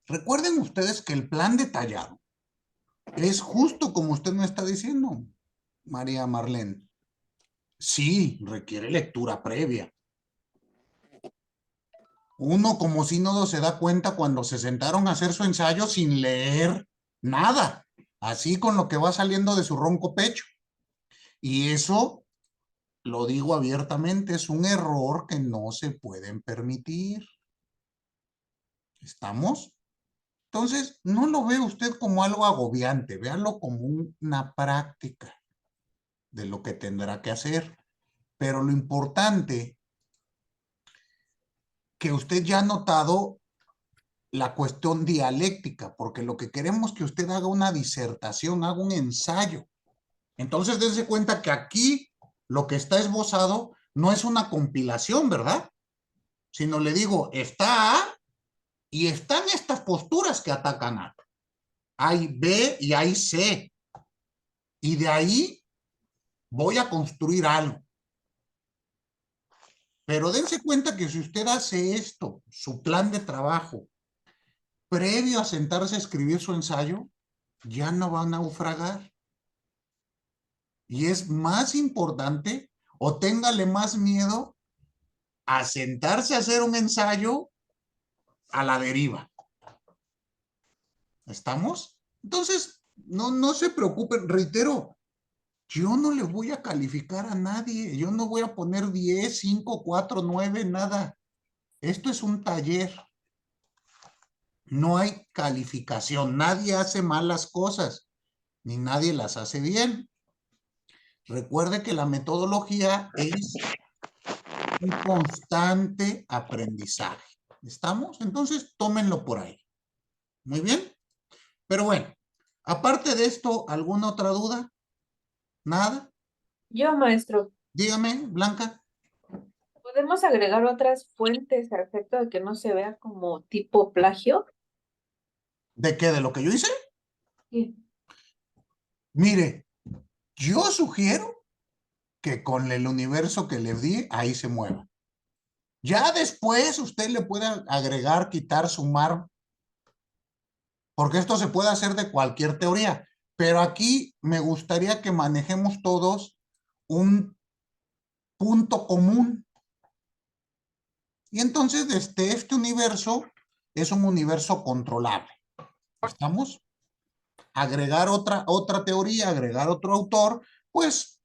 Recuerden ustedes que el plan detallado es justo como usted me está diciendo, María Marlene. Sí, requiere lectura previa. Uno como sínodo se da cuenta cuando se sentaron a hacer su ensayo sin leer nada, así con lo que va saliendo de su ronco pecho. Y eso, lo digo abiertamente, es un error que no se pueden permitir. ¿Estamos? Entonces, no lo ve usted como algo agobiante, véalo como una práctica de lo que tendrá que hacer. Pero lo importante que usted ya ha notado la cuestión dialéctica, porque lo que queremos es que usted haga una disertación, haga un ensayo. Entonces, dése cuenta que aquí lo que está esbozado no es una compilación, ¿verdad? Sino le digo, está A y están estas posturas que atacan A. Hay B y hay C. Y de ahí voy a construir algo. Pero dense cuenta que si usted hace esto, su plan de trabajo, previo a sentarse a escribir su ensayo, ya no va a naufragar. Y es más importante, o téngale más miedo a sentarse a hacer un ensayo a la deriva. ¿Estamos? Entonces, no se preocupen, reitero, yo no le voy a calificar a nadie, yo no voy a poner 10, 5, 4, 9, nada. Esto es un taller. No hay calificación, nadie hace malas cosas, ni nadie las hace bien. Recuerde que la metodología es un constante aprendizaje. ¿Estamos? Entonces, tómenlo por ahí. Muy bien. Pero bueno, aparte de esto, ¿alguna otra duda? ¿Nada? Yo, maestro, Dígame, Blanca. ¿podemos agregar otras fuentes al efecto de que no se vea como tipo plagio? ¿De qué? ¿De lo que yo hice? Sí. Mire, yo sugiero que con el universo que les di, ahí se mueva. Ya después usted le puede agregar, quitar, sumar, porque esto se puede hacer de cualquier teoría. Pero aquí me gustaría que manejemos todos un punto común. Y entonces, desde este universo, es un universo controlable. ¿Estamos? Agregar otra teoría, agregar otro autor, pues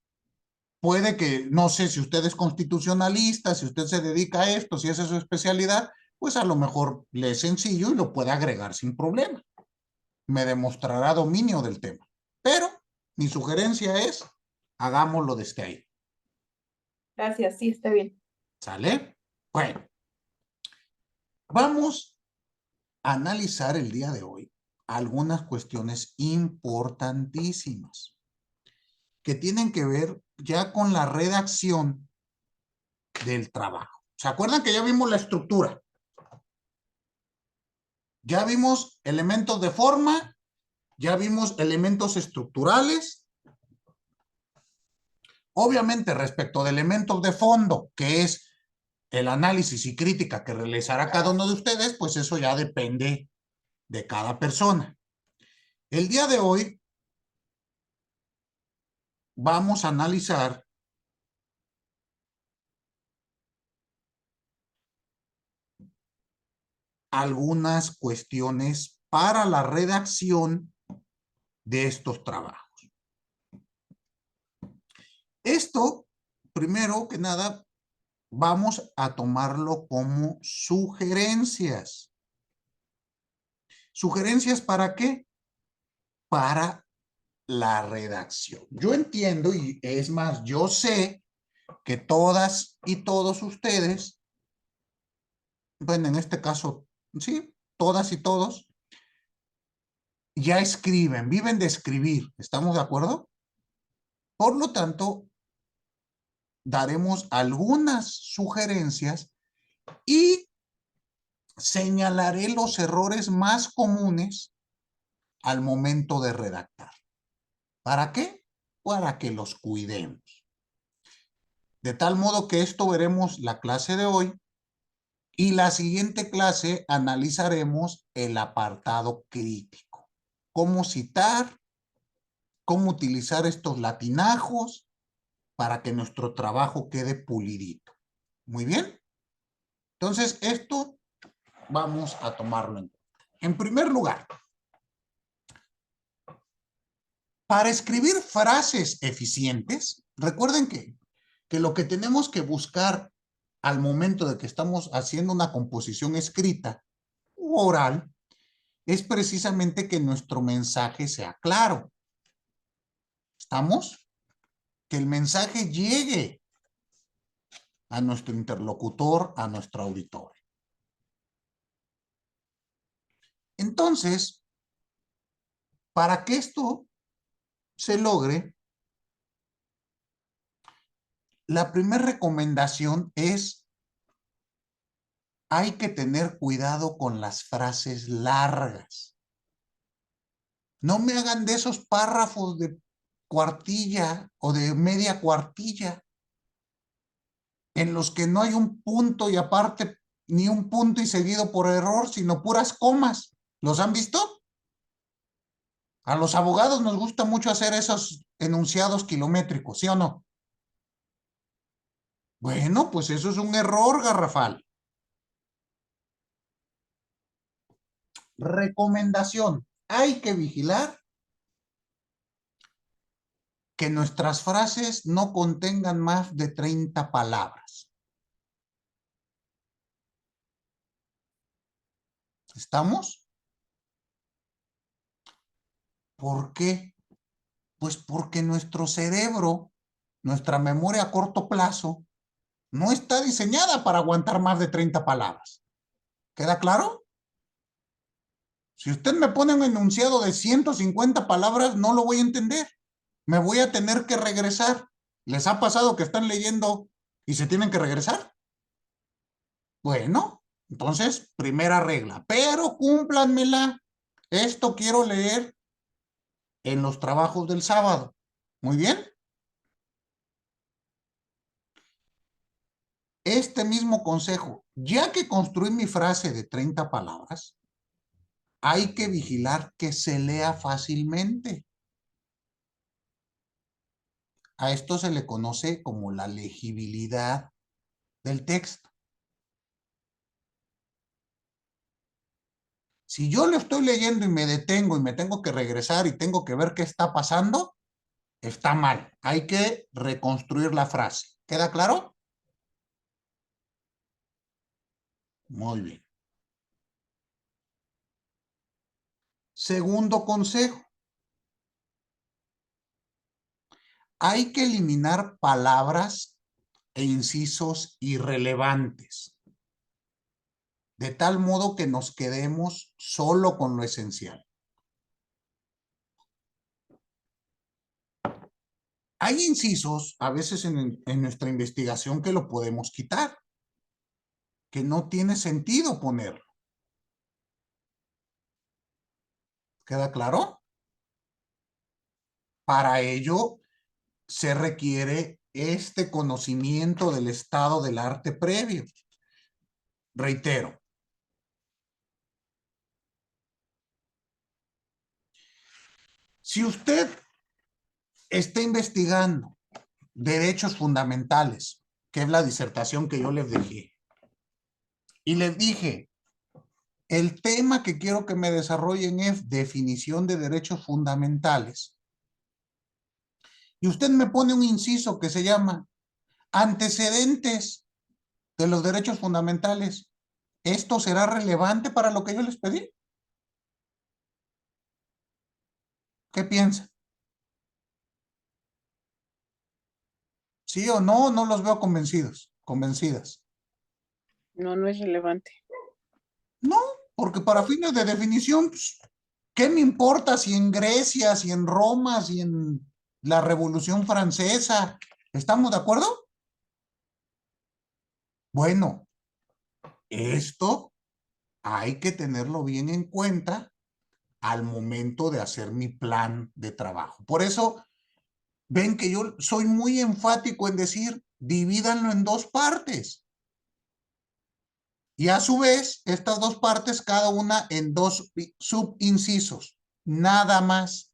puede que, no sé si usted es constitucionalista, si usted se dedica a esto, si esa es su especialidad, pues a lo mejor le es sencillo y lo puede agregar sin problema. Me demostrará dominio del tema. Pero mi sugerencia es, hagámoslo desde ahí. Gracias, sí, está bien. ¿Sale? Bueno, vamos a analizar el día de hoy algunas cuestiones importantísimas que tienen que ver ya con la redacción del trabajo. ¿Se acuerdan que ya vimos la estructura? Ya vimos elementos de forma, ya vimos elementos estructurales. Obviamente, respecto de elementos de fondo, que es el análisis y crítica que realizará cada uno de ustedes, pues eso ya depende de cada persona. El día de hoy vamos a analizar algunas cuestiones para la redacción de estos trabajos. Esto, primero que nada, vamos a tomarlo como sugerencias. ¿Sugerencias para qué? Para la redacción. Yo entiendo y es más, yo sé que todas y todos ustedes, bueno, en este caso, sí, todas y todos, ya escriben, viven de escribir. ¿Estamos de acuerdo? Por lo tanto, daremos algunas sugerencias y señalaré los errores más comunes al momento de redactar. ¿Para qué? Para que los cuidemos. De tal modo que esto veremos la clase de hoy Y la siguiente clase analizaremos el apartado crítico. Cómo citar, cómo utilizar estos latinajos para que nuestro trabajo quede pulidito. Muy bien. Entonces, esto vamos a tomarlo en cuenta. En primer lugar, para escribir frases eficientes, recuerden que lo que tenemos que buscar al momento de que estamos haciendo una composición escrita u oral es precisamente que nuestro mensaje sea claro. ¿Estamos? Que el mensaje llegue a nuestro interlocutor, a nuestro auditor. Entonces, para que esto se logre, la primera recomendación es: hay que tener cuidado con las frases largas. No me hagan de esos párrafos de cuartilla o de media cuartilla en los que no hay un punto y aparte ni un punto y seguido por error, sino puras comas. ¿Los han visto? A los abogados nos gusta mucho hacer esos enunciados kilométricos, ¿sí o no? Bueno, pues eso es un error garrafal. Recomendación: hay que vigilar que nuestras frases no contengan más de 30 palabras. ¿Estamos? ¿Por qué? Pues porque nuestro cerebro, nuestra memoria a corto plazo, no está diseñada para aguantar más de 30 palabras. ¿Queda claro? Si usted me pone un enunciado de 150 palabras, no lo voy a entender. Me voy a tener que regresar. ¿Les ha pasado que están leyendo y se tienen que regresar? Bueno, entonces, primera regla, pero cúmplanmela. Esto quiero leer en los trabajos del sábado. Muy bien. Este mismo consejo, ya que construí mi frase de 30 palabras, hay que vigilar que se lea fácilmente. A esto se le conoce como la legibilidad del texto. Si yo lo estoy leyendo y me detengo y me tengo que regresar y tengo que ver qué está pasando, está mal. Hay que reconstruir la frase. ¿Queda claro? Muy bien. Segundo consejo. Hay que eliminar palabras e incisos irrelevantes, de tal modo que nos quedemos solo con lo esencial. Hay incisos, a veces en nuestra investigación, que lo podemos quitar, que no tiene sentido ponerlo. ¿Queda claro? Para ello se requiere este conocimiento del estado del arte previo. Reitero, si usted está investigando derechos fundamentales, que es la disertación que yo les dejé, y les dije, el tema que quiero que me desarrollen es definición de derechos fundamentales, y usted me pone un inciso que se llama antecedentes de los derechos fundamentales, ¿esto será relevante para lo que yo les pedí? ¿Qué piensa? ¿Sí o no? No los veo convencidos, convencidas. No, no es relevante. No, porque para fines de definición, pues, ¿qué me importa si en Grecia, si en Roma, si en la Revolución Francesa? ¿Estamos de acuerdo? Bueno, esto hay que tenerlo bien en cuenta al momento de hacer mi plan de trabajo. Por eso, ven que yo soy muy enfático en decir, divídanlo en dos partes. Y a su vez, estas dos partes, cada una en dos subincisos. Nada más.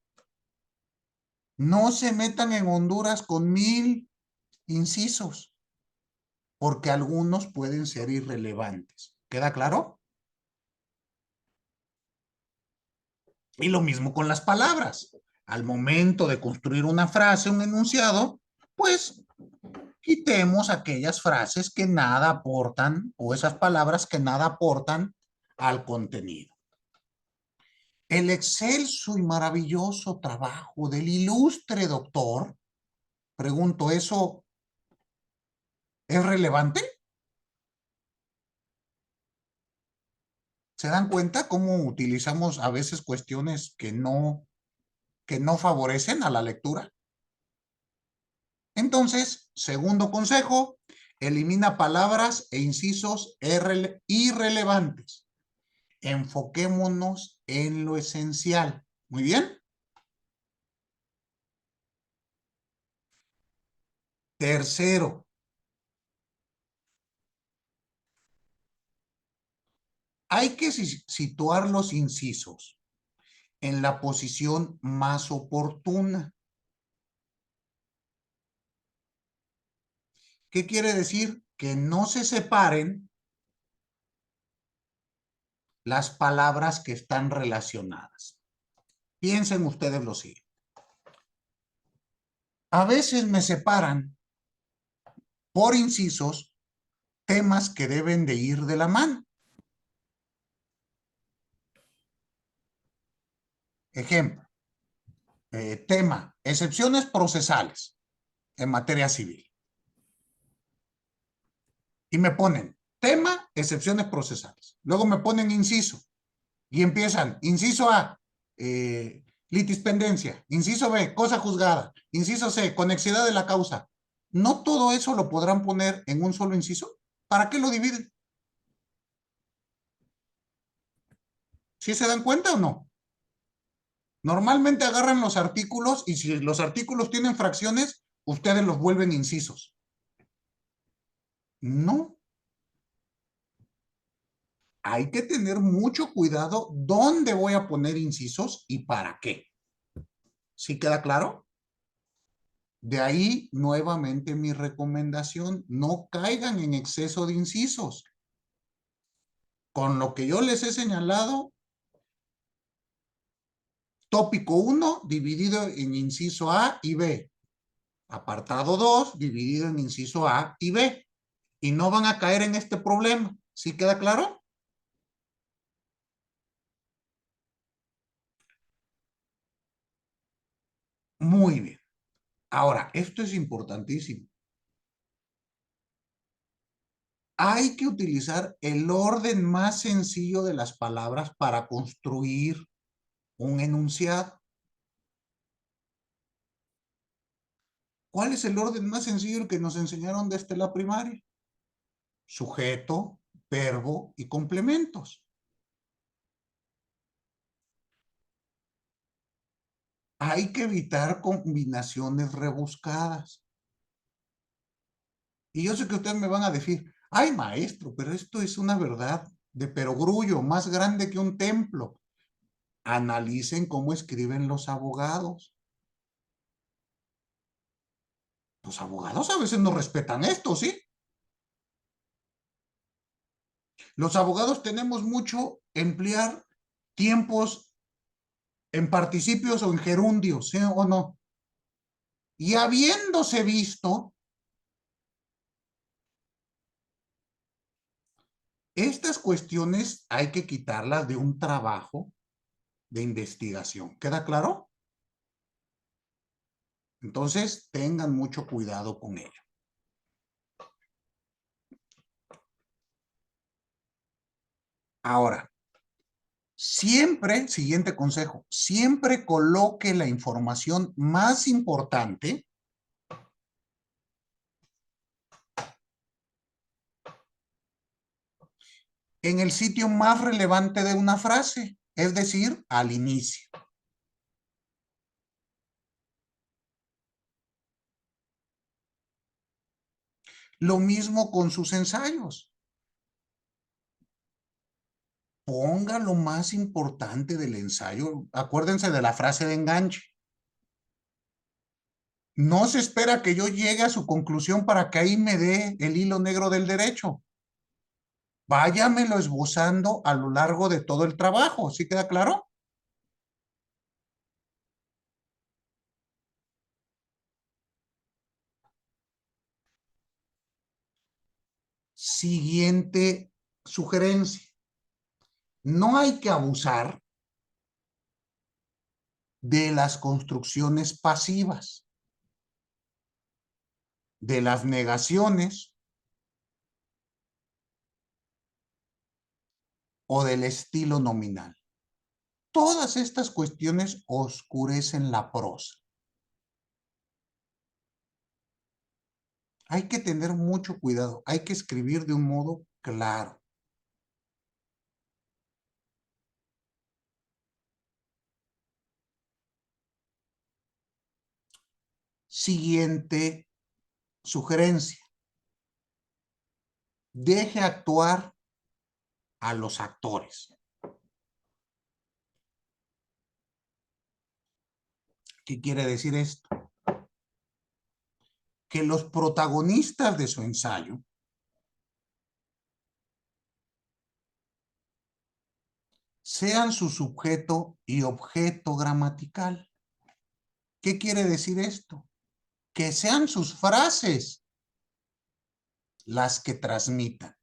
No se metan en Honduras con 1000 incisos, porque algunos pueden ser irrelevantes. ¿Queda claro? Y lo mismo con las palabras. Al momento de construir una frase, un enunciado, pues quitemos aquellas frases que nada aportan o esas palabras que nada aportan al contenido. El excelso y maravilloso trabajo del ilustre doctor, pregunto, ¿eso es relevante? ¿Se dan cuenta cómo utilizamos a veces cuestiones que no favorecen a la lectura? Entonces, segundo consejo, elimina palabras e incisos irrelevantes. Enfoquémonos en lo esencial. Muy bien. Tercero, hay que situar los incisos en la posición más oportuna. ¿Qué quiere decir? Que no se separen las palabras que están relacionadas. Piensen ustedes lo siguiente. A veces me separan por incisos temas que deben de ir de la mano. Ejemplo, tema, excepciones procesales en materia civil. Y me ponen tema, excepciones procesales. Luego me ponen inciso y empiezan, inciso A, litispendencia, inciso B, cosa juzgada, inciso C, conexidad de la causa. ¿No todo eso lo podrán poner en un solo inciso? ¿Para qué lo dividen? ¿Sí se dan cuenta o no? Normalmente agarran los artículos y si los artículos tienen fracciones, ustedes los vuelven incisos. No. Hay que tener mucho cuidado dónde voy a poner incisos y para qué. ¿Sí queda claro? De ahí nuevamente mi recomendación, no caigan en exceso de incisos. Con lo que yo les he señalado, tópico 1 dividido en inciso A y B. Apartado 2 dividido en inciso A y B. Y no van a caer en este problema. ¿Sí queda claro? Muy bien. Ahora, esto es importantísimo. Hay que utilizar el orden más sencillo de las palabras para construir un enunciado. ¿Cuál es el orden más sencillo que nos enseñaron desde la primaria? Sujeto, verbo y complementos. Hay que evitar combinaciones rebuscadas. Y yo sé que ustedes me van a decir, ay maestro, pero esto es una verdad de perogrullo, más grande que un templo. Analicen cómo escriben los abogados. Los abogados a veces no respetan esto, ¿sí? Los abogados tenemos mucho emplear tiempos en participios o en gerundios, ¿sí o no? Y habiéndose visto, estas cuestiones hay que quitarlas de un trabajo de investigación. ¿Queda claro? Entonces, tengan mucho cuidado con ello. Ahora, siempre, siguiente consejo, siempre coloque la información más importante en el sitio más relevante de una frase, es decir, al inicio. Lo mismo con sus ensayos. ponga lo más importante del ensayo. Acuérdense de la frase de enganche. No se espera que yo llegue a su conclusión para que ahí me dé el hilo negro del derecho. Váyamelo esbozando a lo largo de todo el trabajo. ¿Sí queda claro? Siguiente sugerencia. No hay que abusar de las construcciones pasivas, de las negaciones o del estilo nominal. Todas estas cuestiones oscurecen la prosa. Hay que tener mucho cuidado, hay que escribir de un modo claro. Siguiente sugerencia. Deje actuar a los actores. ¿Qué quiere decir esto? Que los protagonistas de su ensayo sean su sujeto y objeto gramatical. ¿Qué quiere decir esto? Que sean sus frases las que transmitan.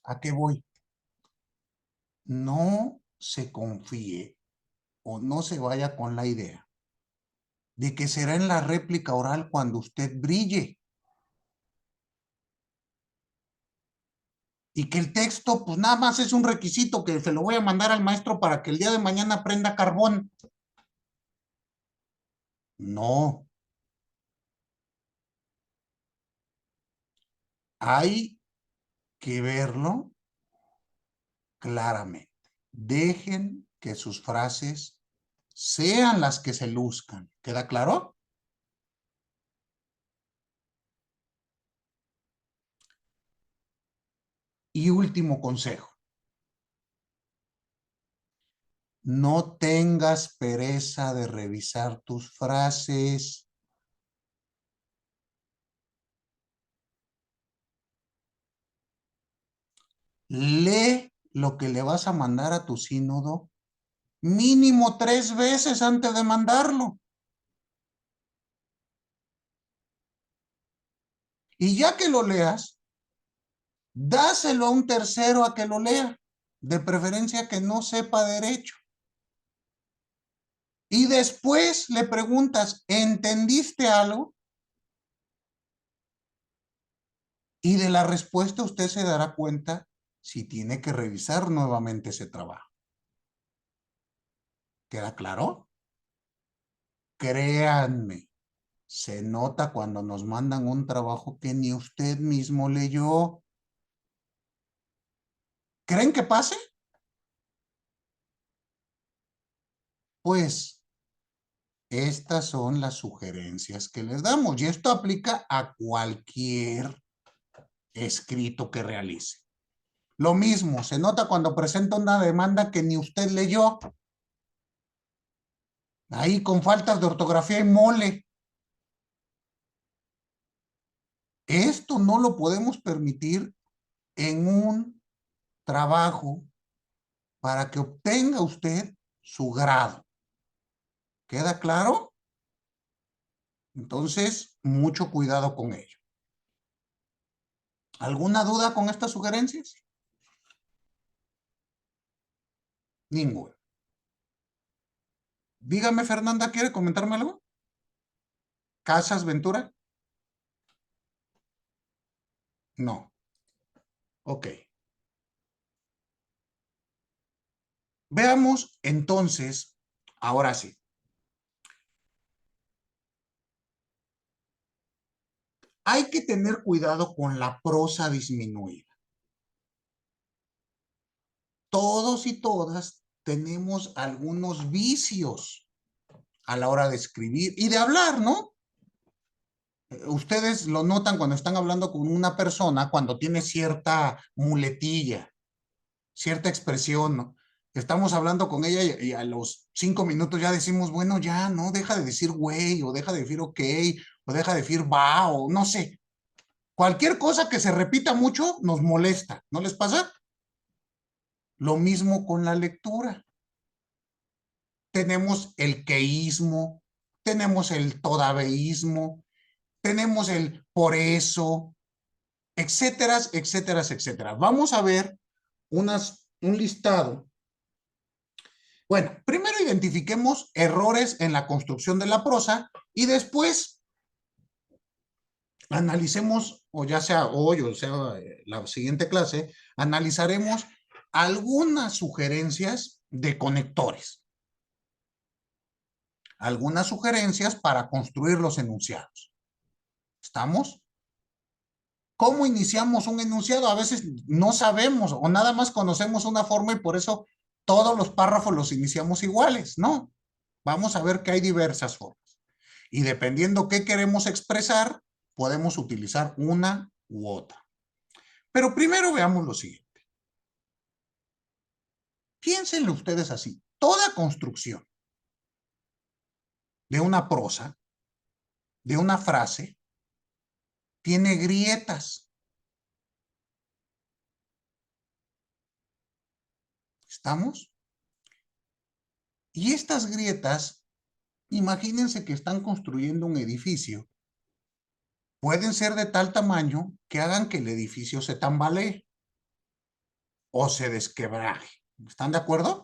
¿A qué voy? No se confíe o no se vaya con la idea de que será en la réplica oral cuando usted brille. Y que el texto, pues nada más es un requisito que se lo voy a mandar al maestro para que el día de mañana prenda carbón. No. Hay que verlo claramente. Dejen que sus frases sean las que se luzcan. ¿Queda claro? Y último consejo. No tengas pereza de revisar tus frases. Lee lo que le vas a mandar a tu sínodo mínimo 3 veces antes de mandarlo. Y ya que lo leas, dáselo a un tercero a que lo lea, de preferencia que no sepa derecho. Y después le preguntas, ¿entendiste algo? Y de la respuesta usted se dará cuenta si tiene que revisar nuevamente ese trabajo. ¿Queda claro? Créanme, se nota cuando nos mandan un trabajo que ni usted mismo leyó. ¿Creen que pase? Pues estas son las sugerencias que les damos y esto aplica a cualquier escrito que realice. Lo mismo, se nota cuando presenta una demanda que ni usted leyó. Ahí con faltas de ortografía y mole. Esto no lo podemos permitir en un trabajo para que obtenga usted su grado. ¿Queda claro? Entonces, mucho cuidado con ello. ¿Alguna duda con estas sugerencias? Ninguna. Dígame, Fernanda, ¿quiere comentarme algo? ¿Casas Ventura? No. Ok. Veamos entonces, ahora sí. Hay que tener cuidado con la prosa disminuida. Todos y todas tenemos algunos vicios a la hora de escribir y de hablar, ¿no? Ustedes lo notan cuando están hablando con una persona, cuando tiene cierta muletilla, cierta expresión, ¿no? Estamos hablando con ella y a los 5 minutos ya decimos, bueno, ya, no, deja de decir güey, o deja de decir ok, o deja de decir va, o no sé. Cualquier cosa que se repita mucho nos molesta, ¿no les pasa? Lo mismo con la lectura. Tenemos el queísmo, tenemos el todaveísmo, tenemos el por eso, etcétera, etcétera, etcétera. Vamos a ver un listado. Bueno, primero identifiquemos errores en la construcción de la prosa y después analicemos, o ya sea hoy o sea la siguiente clase, analizaremos algunas sugerencias de conectores, algunas sugerencias para construir los enunciados. ¿Estamos? ¿Cómo iniciamos un enunciado? A veces no sabemos o nada más conocemos una forma y por eso todos los párrafos los iniciamos iguales. No, vamos a ver que hay diversas formas. Y dependiendo qué queremos expresar, podemos utilizar una u otra. Pero primero veamos lo siguiente. Piénsenlo ustedes así. Toda construcción de una prosa, de una frase, tiene grietas. ¿Estamos? Y estas grietas, imagínense que están construyendo un edificio. Pueden ser de tal tamaño que hagan que el edificio se tambalee o se desquebraje. ¿Están de acuerdo?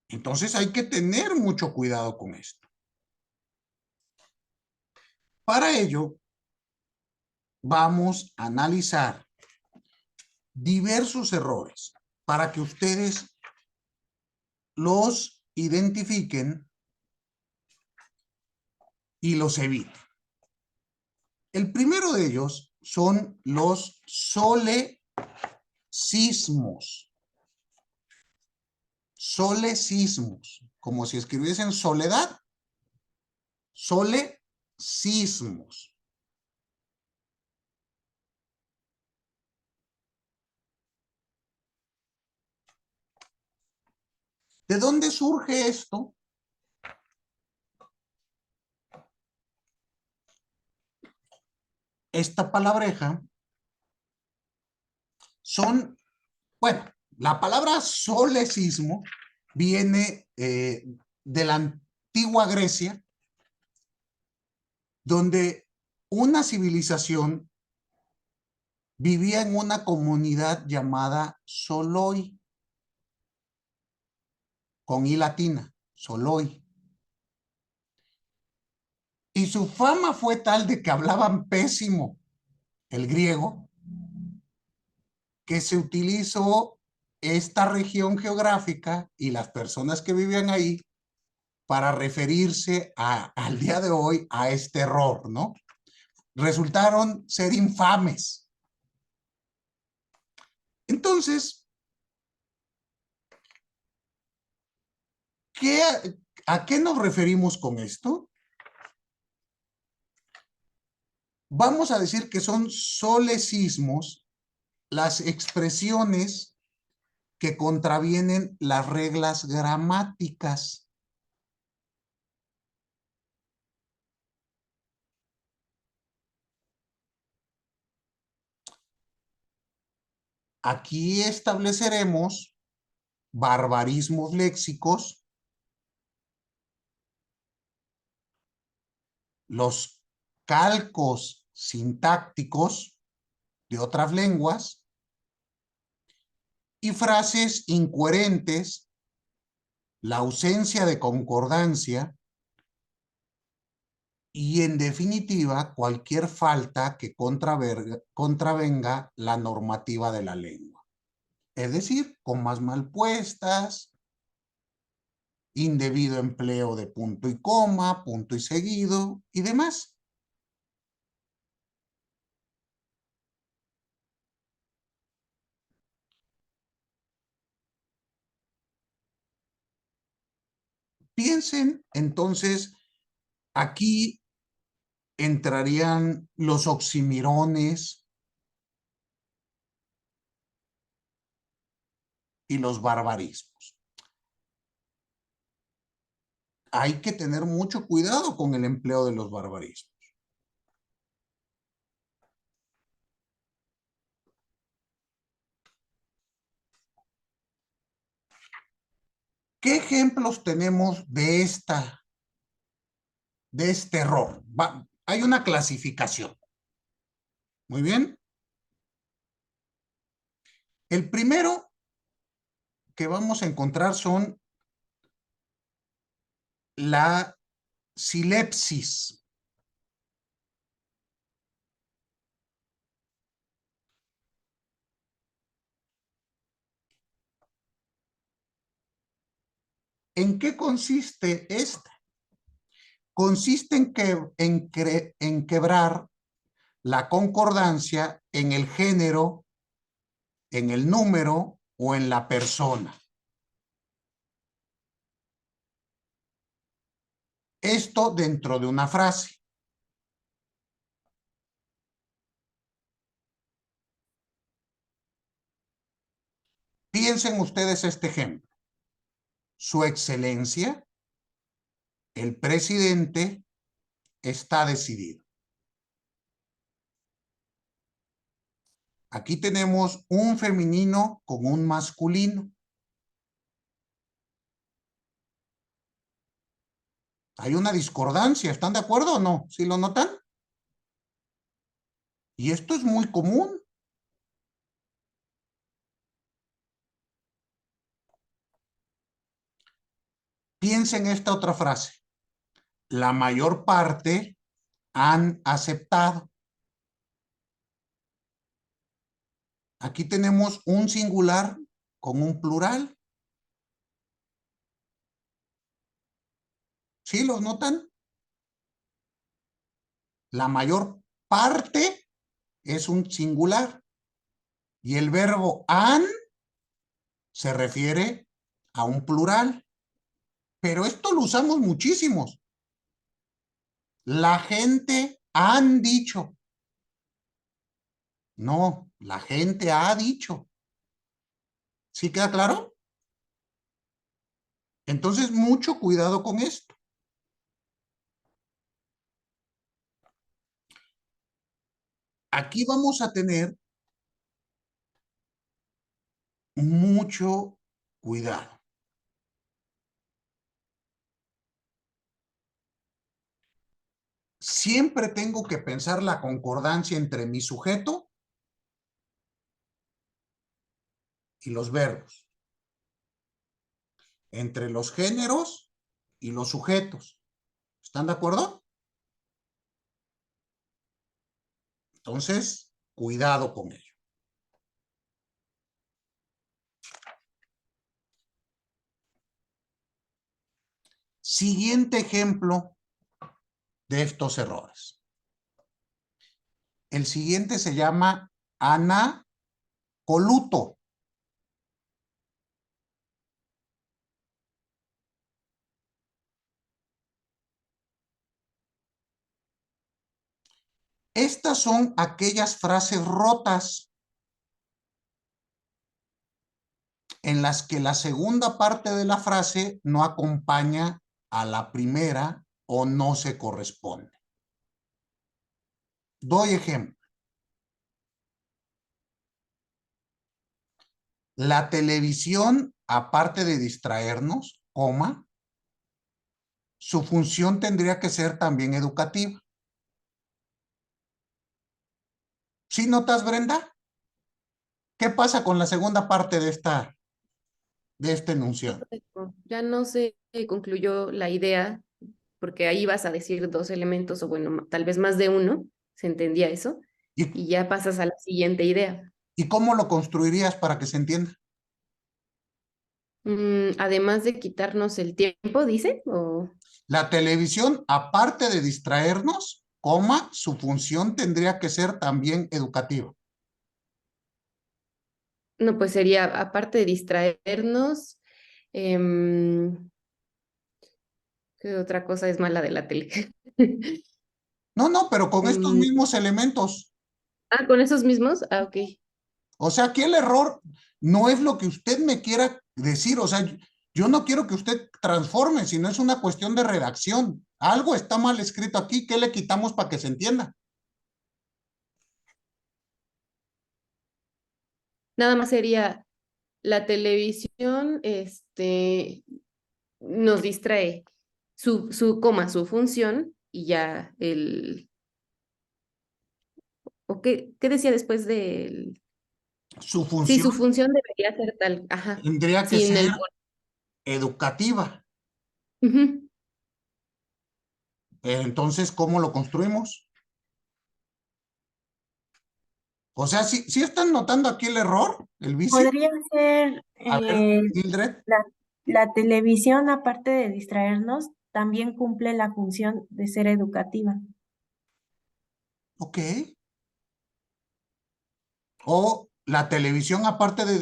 Entonces hay que tener mucho cuidado con esto. Para ello, vamos a analizar diversos errores para que ustedes los identifiquen y los eviten. El primero de ellos son los solecismos. Solecismos, como si escribiesen soledad, solecismos. ¿De dónde surge esto? Esta palabreja son, bueno, la palabra solecismo viene de la antigua Grecia, donde una civilización vivía en una comunidad llamada Soloi, con I latina, Soloi. Y su fama fue tal de que hablaban pésimo el griego, que se utilizó esta región geográfica y las personas que vivían ahí para referirse al día de hoy a este error, ¿no? Resultaron ser infames. Entonces, ¿a qué nos referimos con esto? Vamos a decir que son solecismos las expresiones que contravienen las reglas gramáticas. Aquí estableceremos barbarismos léxicos, los calcos sintácticos de otras lenguas y frases incoherentes, la ausencia de concordancia y, en definitiva, cualquier falta que contravenga la normativa de la lengua. Es decir, comas mal puestas, indebido empleo de punto y coma, punto y seguido y demás. Piensen entonces aquí entrarían los oxímorones y los barbarismos. Hay que tener mucho cuidado con el empleo de los barbarismos. ¿Qué ejemplos tenemos de este error? Hay una clasificación. Muy bien. El primero que vamos a encontrar son la silepsis. ¿En qué consiste esta? Consiste en quebrar la concordancia en el género, en el número o en la persona. Esto dentro de una frase. Piensen ustedes este ejemplo. Su excelencia, el presidente, está decidido. Aquí tenemos un femenino con un masculino. Hay una discordancia, ¿están de acuerdo o no? ¿Sí lo notan? Y esto es muy común. Piensen en esta otra frase. La mayor parte han aceptado. Aquí tenemos un singular con un plural. ¿Sí lo notan? La mayor parte es un singular. Y el verbo han se refiere a un plural. Pero esto lo usamos muchísimos. La gente han dicho. No, la gente ha dicho. ¿Sí queda claro? Entonces, mucho cuidado con esto. Aquí vamos a tener mucho cuidado. Siempre tengo que pensar la concordancia entre mi sujeto y los verbos, entre los géneros y los sujetos. ¿Están de acuerdo? Entonces, cuidado con ello. Siguiente ejemplo de estos errores. El siguiente se llama anacoluto. Estas son aquellas frases rotas en las que la segunda parte de la frase no acompaña a la primera o no se corresponde. Doy ejemplo. La televisión, aparte de distraernos, coma, su función tendría que ser también educativa. ¿Sí notas, Brenda? ¿Qué pasa con la segunda parte de esta enunciado? Correcto. Ya no se concluyó la idea, porque ahí vas a decir dos elementos, o bueno, tal vez más de uno, se entendía eso, ¿Y, y ya pasas a la siguiente idea. y cómo lo construirías para que se entienda? Además de quitarnos el tiempo, dice, o La televisión, aparte de distraernos, coma, su función tendría que ser también educativa. no, pues sería, aparte de distraernos, ¿qué otra cosa es mala de la tele? No, pero con estos Mm, mismos elementos. ¿Con esos mismos? Ok. O sea, aquí el error no es lo que usted me quiera decir. O sea, yo no quiero que usted transforme, sino es una cuestión de redacción. Algo está mal escrito aquí. ¿Qué le quitamos para que se entienda? Nada más sería la televisión, nos distrae su función y ya ¿o qué decía después del? Su Sí, su función función debería ser tal, ajá, tendría que sin ser el. educativa. Ujú. Entonces, ¿cómo lo construimos? O sea, si están notando aquí el error, el vicio. Podría ser A ver, Mildred, la televisión, aparte de distraernos, también cumple la función de ser educativa. ok. O la televisión, aparte de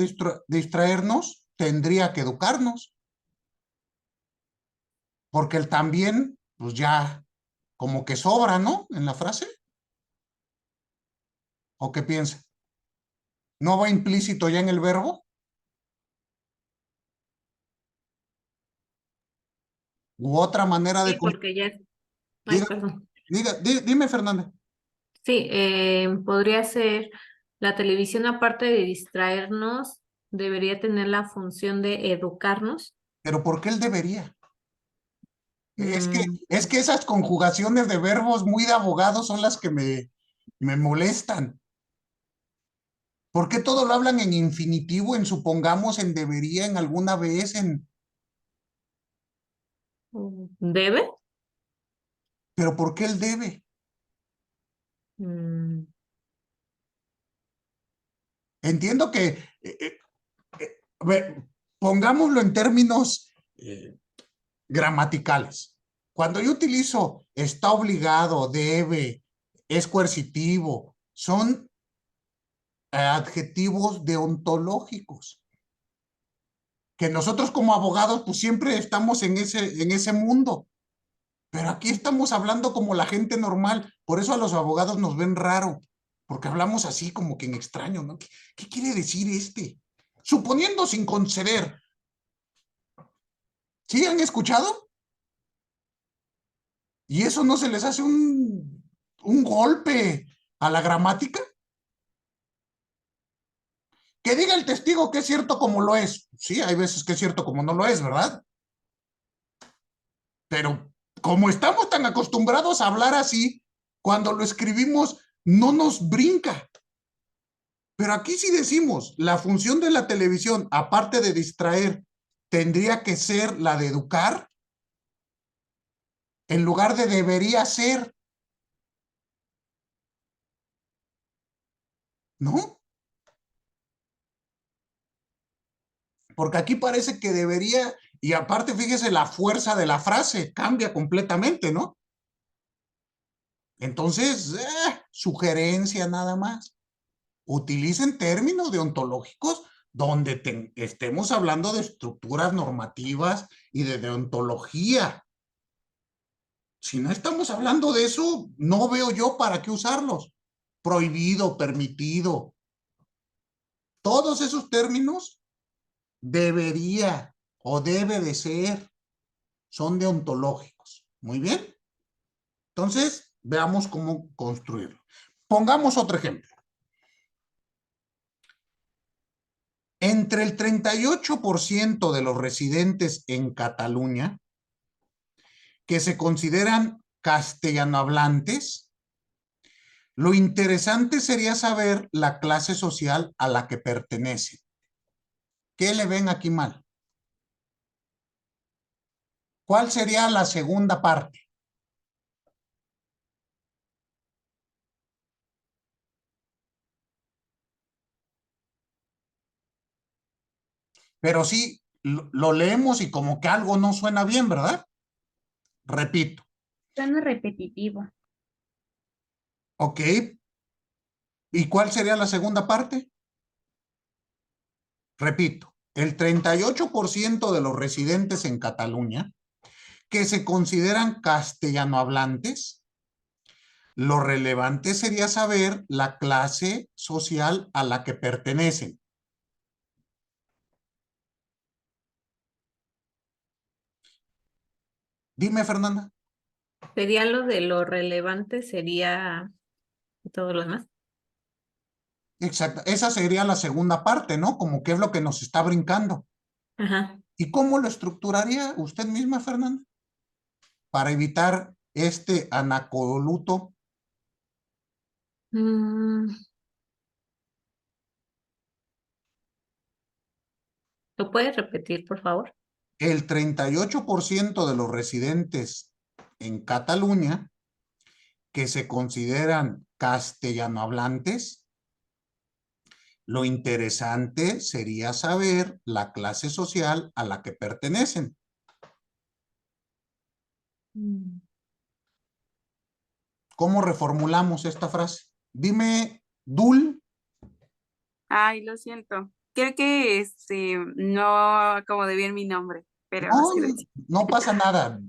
distraernos, tendría que educarnos, porque el también, pues ya como que sobra, ¿no? En la frase. ¿O qué piensa? ¿No va implícito ya en el verbo? ¿U otra manera de... Sí, porque ya, ay, Diga, perdón. dime, Fernanda. Sí, podría ser la televisión, aparte de distraernos, debería tener la función de educarnos. ¿Pero por qué él debería? Es que, Mm, es que esas conjugaciones de verbos muy de abogados son las que me molestan. ¿Por qué todo lo hablan en infinitivo, en supongamos, en debería, en alguna vez, en... ¿Debe? ¿Pero por qué él debe? Mm, Entiendo que, pongámoslo en términos gramaticales. Cuando yo utilizo está obligado, debe, es coercitivo, son adjetivos deontológicos, que nosotros como abogados pues siempre estamos en ese mundo, pero aquí estamos hablando como la gente normal, por eso a los abogados nos ven raro, porque hablamos así como que en extraño, ¿no? ¿Qué quiere decir este? Suponiendo sin conceder. ¿Sí han escuchado? ¿Y eso no se les hace un golpe a la gramática? Que diga el testigo que es cierto como lo es. Sí, hay veces que es cierto como no lo es, ¿verdad? Pero como estamos tan acostumbrados a hablar así, cuando lo escribimos no nos brinca. Pero aquí sí decimos, la función de la televisión, aparte de distraer, tendría que ser la de educar, en lugar de debería ser, ¿no? Porque aquí parece que debería, y aparte fíjese la fuerza de la frase, cambia completamente, ¿no? Entonces, sugerencia nada más. Utilicen términos deontológicos donde estemos hablando de estructuras normativas y de deontología. Si no estamos hablando de eso, no veo yo para qué usarlos. Prohibido, permitido. Todos esos términos debería o debe de ser, son deontológicos. Muy bien. Entonces, veamos cómo construirlo. Pongamos otro ejemplo. Entre el 38% de los residentes en Cataluña que se consideran castellanohablantes, lo interesante sería saber la clase social a la que pertenecen. ¿Qué le ven aquí mal? ¿Cuál sería la segunda parte? Pero sí, lo leemos y como que algo no suena bien, ¿verdad? Repito, Suena repetitivo. ¿ok? ¿Y cuál sería la segunda parte? Repito, el 38% de los residentes en Cataluña que se consideran castellanohablantes, Lo relevante sería saber la clase social a la que pertenecen. Dime, Fernanda. Sería lo de lo relevante, sería todo lo demás. Exacto. Esa sería la segunda parte, ¿no? Como qué es lo que nos está brincando. Ajá. ¿Y cómo lo estructuraría usted misma, Fernanda? Para evitar este anacoluto. Mm, ¿Lo puedes repetir, por favor? El 38% de los residentes en Cataluña que se consideran castellanohablantes, lo interesante sería saber la clase social a la que pertenecen. Mm. ¿Cómo reformulamos esta frase? Dime, Dul. Ay, lo siento. Creo que no acomodé bien mi nombre, pero No, sí lo hice. no pasa nada.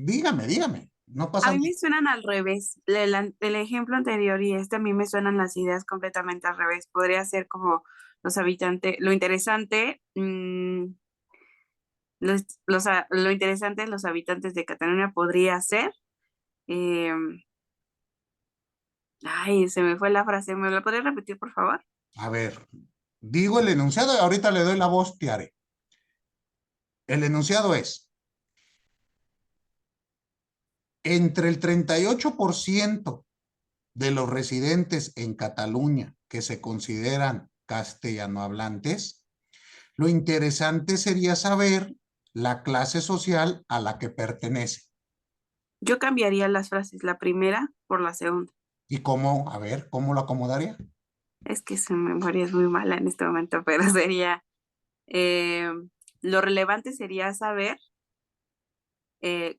Dígame. No A pasa mí nada. me suenan al revés. El ejemplo anterior y este a mí me suenan las ideas completamente al revés. Podría ser como los habitantes, lo interesante, lo interesante de los habitantes de Cataluña podría ser, em, ay, se me fue la frase, ¿me la podría repetir, por favor? A ver, digo el enunciado y ahorita le doy la voz, Tiare. El enunciado es, entre el 38% de los residentes en Cataluña que se consideran castellanohablantes, lo interesante sería saber la clase social a la que pertenece. Yo cambiaría las frases, la primera por la segunda. ¿Y cómo? A ver, ¿cómo lo acomodaría? Es que su memoria es muy mala en este momento, pero sería, eh, lo relevante sería saber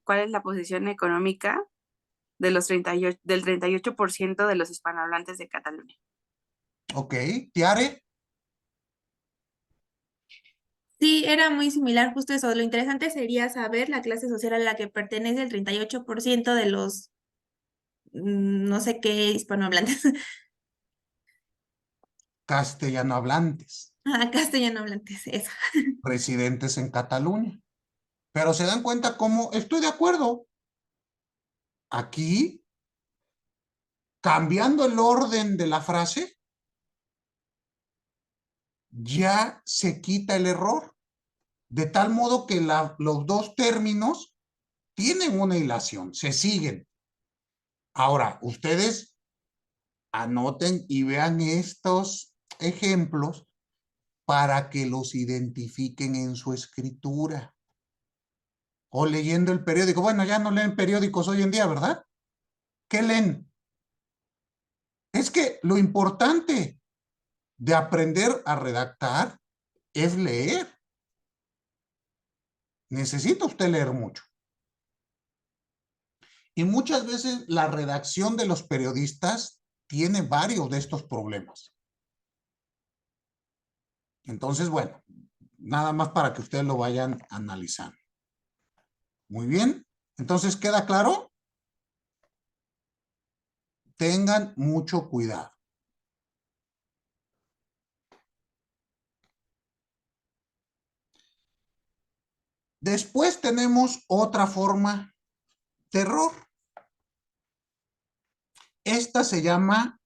cuál es la posición económica de del 38% de los hispanohablantes de Cataluña. Ok, Tiare. Sí, era muy similar justo eso. Lo interesante sería saber la clase social a la que pertenece el 38% de los, no sé qué, hispanohablantes. Castellanohablantes, Ah, castellanohablantes, eso. residentes en Cataluña. Pero se dan cuenta cómo estoy de acuerdo. Aquí, cambiando el orden de la frase, ya se quita el error, de tal modo que los dos términos tienen una hilación, se siguen. Ahora, ustedes anoten y vean estos ejemplos para que los identifiquen en su escritura. O leyendo el periódico. Bueno, ya no leen periódicos hoy en día, ¿verdad? ¿Qué leen? Es que lo importante de aprender a redactar es leer. Necesita usted leer mucho. Y muchas veces la redacción de los periodistas tiene varios de estos problemas. Entonces, bueno, nada más para que ustedes lo vayan analizando. Muy bien. Entonces, ¿queda claro? Tengan mucho cuidado. Después tenemos otra forma de error. Esta se llama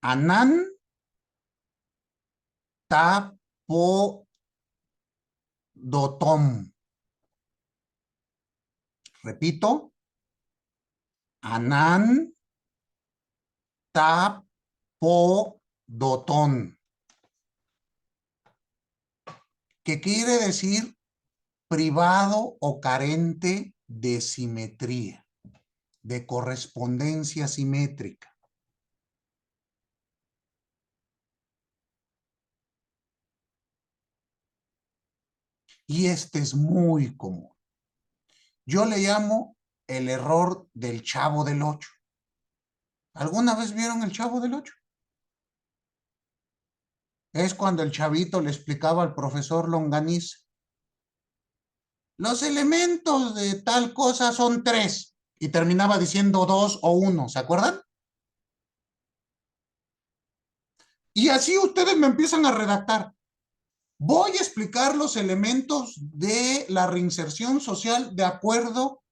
Anan Tapodotom. Repito, Anan Tapodotom. ¿Qué quiere decir? Privado o carente de simetría, de correspondencia simétrica. Y este es muy común. Yo le llamo el error del Chavo del Ocho. ¿Alguna vez vieron el Chavo del Ocho? Es cuando el chavito le explicaba al profesor Longaniza: los elementos de tal cosa son tres. y terminaba diciendo 2 o 1, ¿se acuerdan? Y así ustedes me empiezan a redactar. Voy a explicar los elementos de la reinserción social de acuerdo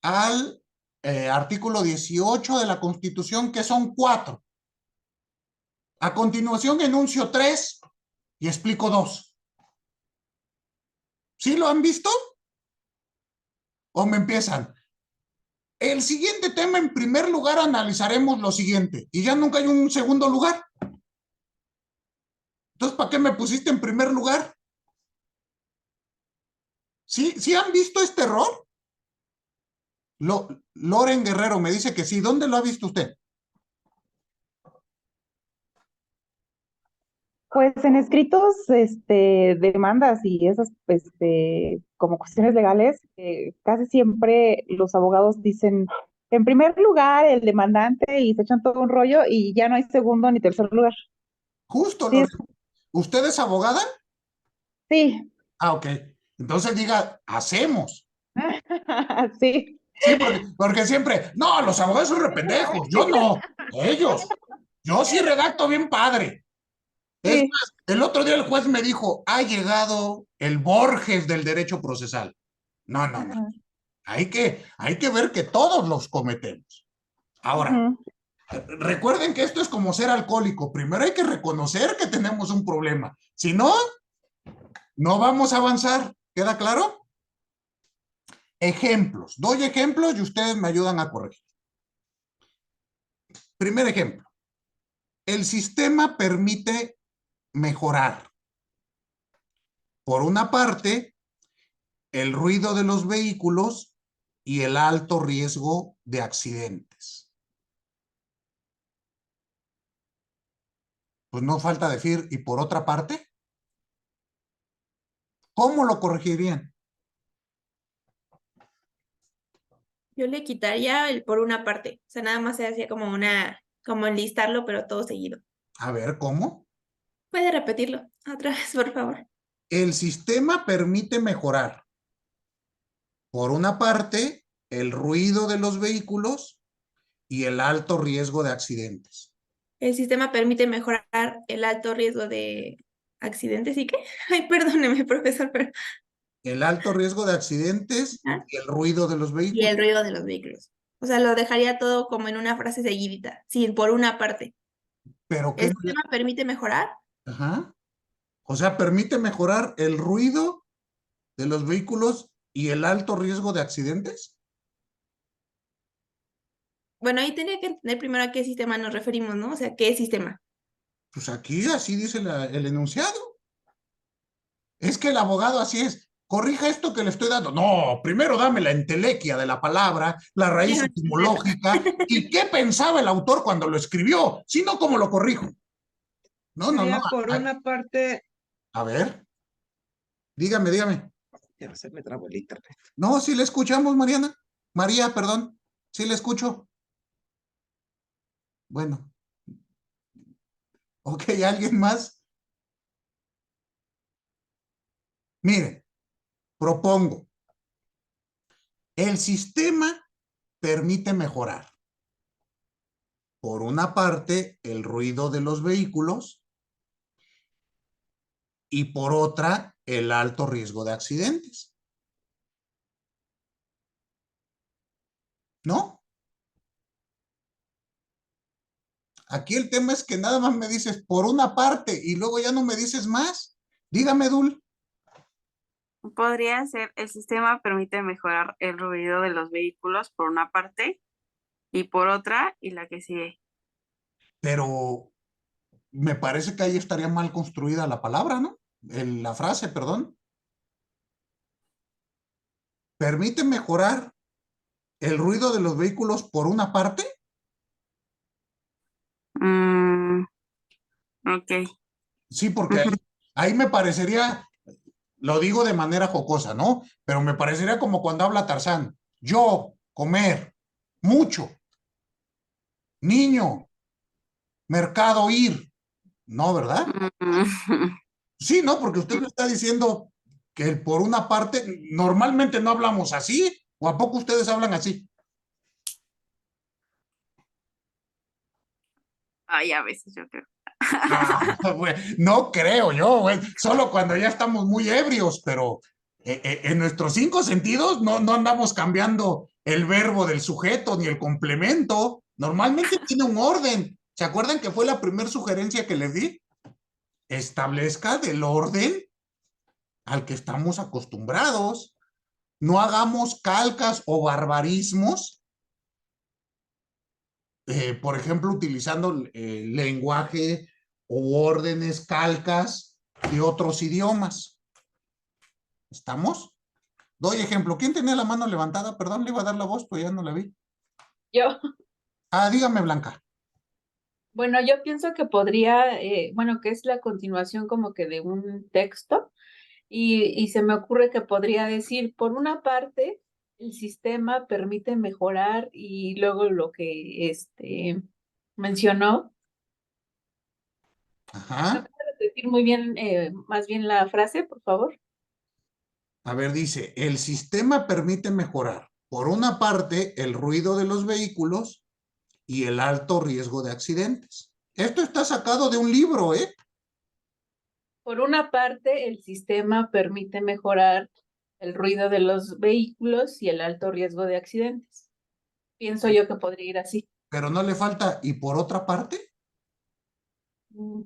al artículo 18 de la Constitución, que son 4. A continuación enuncio 3 y explico 2. ¿Sí lo han visto? ¿O me empiezan? El siguiente tema, en primer lugar, analizaremos lo siguiente. Y ya nunca hay un segundo lugar. Entonces, ¿para qué me pusiste en primer lugar? ¿Sí han visto este error? Loren Guerrero me dice que sí. ¿Dónde lo ha visto usted? Pues en escritos, demandas y esas, como cuestiones legales, casi siempre los abogados dicen, en primer lugar, el demandante y se echan todo un rollo y ya no hay segundo ni tercer lugar. Justo, Sí, Loren. ¿Usted es abogada? sí, Ah, ok. Entonces diga, hacemos. sí. Sí, porque siempre, no, los abogados son rependejos. Yo no, ellos. Yo sí redacto bien padre. Es Sí. más, el otro día el juez me dijo, ha llegado el Borges del derecho procesal. No, no, no. Ajá. Hay que ver que todos los cometemos. Ahora, Ujú. recuerden que esto es como ser alcohólico. Primero hay que reconocer que tenemos un problema. Si no, no vamos a avanzar. ¿Queda claro? Ejemplos. Doy ejemplos y ustedes me ayudan a corregir. Primer ejemplo. El sistema permite mejorar. Por una parte, el ruido de los vehículos y el alto riesgo de accidentes. Pues no falta decir, y por otra parte, ¿cómo lo corregirían? Yo le quitaría el por una parte. O sea, nada más se hacía como enlistarlo, pero todo seguido. A ver, ¿cómo? ¿Puede repetirlo otra vez, por favor? El sistema permite mejorar. Por una parte, el ruido de los vehículos y el alto riesgo de accidentes. El sistema permite mejorar el alto riesgo de accidentes y qué. Ay, perdóneme, profesor, pero El alto riesgo de accidentes ah, y el ruido de los y vehículos. el ruido de los vehículos. O sea, lo dejaría todo como en una frase seguidita, sí, por una parte. Pero El ¿qué? sistema permite mejorar. Ajá. O sea, permite mejorar el ruido de los vehículos y el alto riesgo de accidentes. Bueno, ahí tenía que entender primero a qué sistema nos referimos, ¿no? O sea, ¿qué sistema? Pues aquí así dice el enunciado. Es que el abogado así es. Corrija esto que le estoy dando. No, primero dame la entelequia de la palabra, la raíz etimológica y qué pensaba el autor cuando lo escribió, si no, ¿cómo lo corrijo? No, no, no. Sería por una parte, A ver, dígame. ya se me trabó el internet. No, sí le escuchamos, Mariana. María, perdón. Sí le escucho. Bueno. Ok, ¿alguien más? Miren, propongo. El sistema permite mejorar. Por una parte, el ruido de los vehículos y por otra, el alto riesgo de accidentes. ¿No? Aquí el tema es que nada más me dices por una parte y luego ya no me dices más. Dígame, Dul. Podría ser, el sistema permite mejorar el ruido de los vehículos por una parte y por otra, y la que sigue. Pero me parece que ahí estaría mal construida la palabra, ¿no? La frase, perdón. Permite mejorar el ruido de los vehículos por una parte. Ok. Sí, porque ahí me parecería, lo digo de manera jocosa, ¿no? Pero me parecería como cuando habla Tarzán. Yo, comer, mucho, niño, mercado, ir. No, ¿verdad? Sí, no, porque usted me está diciendo que por una parte, normalmente no hablamos así, ¿o a poco ustedes hablan así? Ay, a veces yo creo. Güey, no creo yo, güey. Solo cuando ya estamos muy ebrios, pero en nuestros 5 sentidos no andamos cambiando el verbo del sujeto ni el complemento. Normalmente tiene un orden. ¿Se acuerdan que fue la primera sugerencia que les di? Establezca del orden al que estamos acostumbrados. No hagamos calcas o barbarismos, por ejemplo, utilizando lenguaje o órdenes, calcas de otros idiomas. ¿Estamos? Doy ejemplo. ¿Quién tenía la mano levantada? Perdón, le iba a dar la voz, pero ya no la vi. Yo, Dígame, Blanca. bueno, yo pienso que podría, bueno, que es la continuación como que de un texto y se me ocurre que podría decir, por una parte, el sistema permite mejorar y luego lo que mencionó. ¿Me Ajá. puede repetir muy bien, más bien la frase, por favor? A ver, dice, el sistema permite mejorar, por una parte, el ruido de los vehículos y el alto riesgo de accidentes. Esto está sacado de un libro, ¿eh? Por una parte, el sistema permite mejorar el ruido de los vehículos y el alto riesgo de accidentes. Pienso yo que podría ir así. Pero no le falta, y por otra parte, Mm,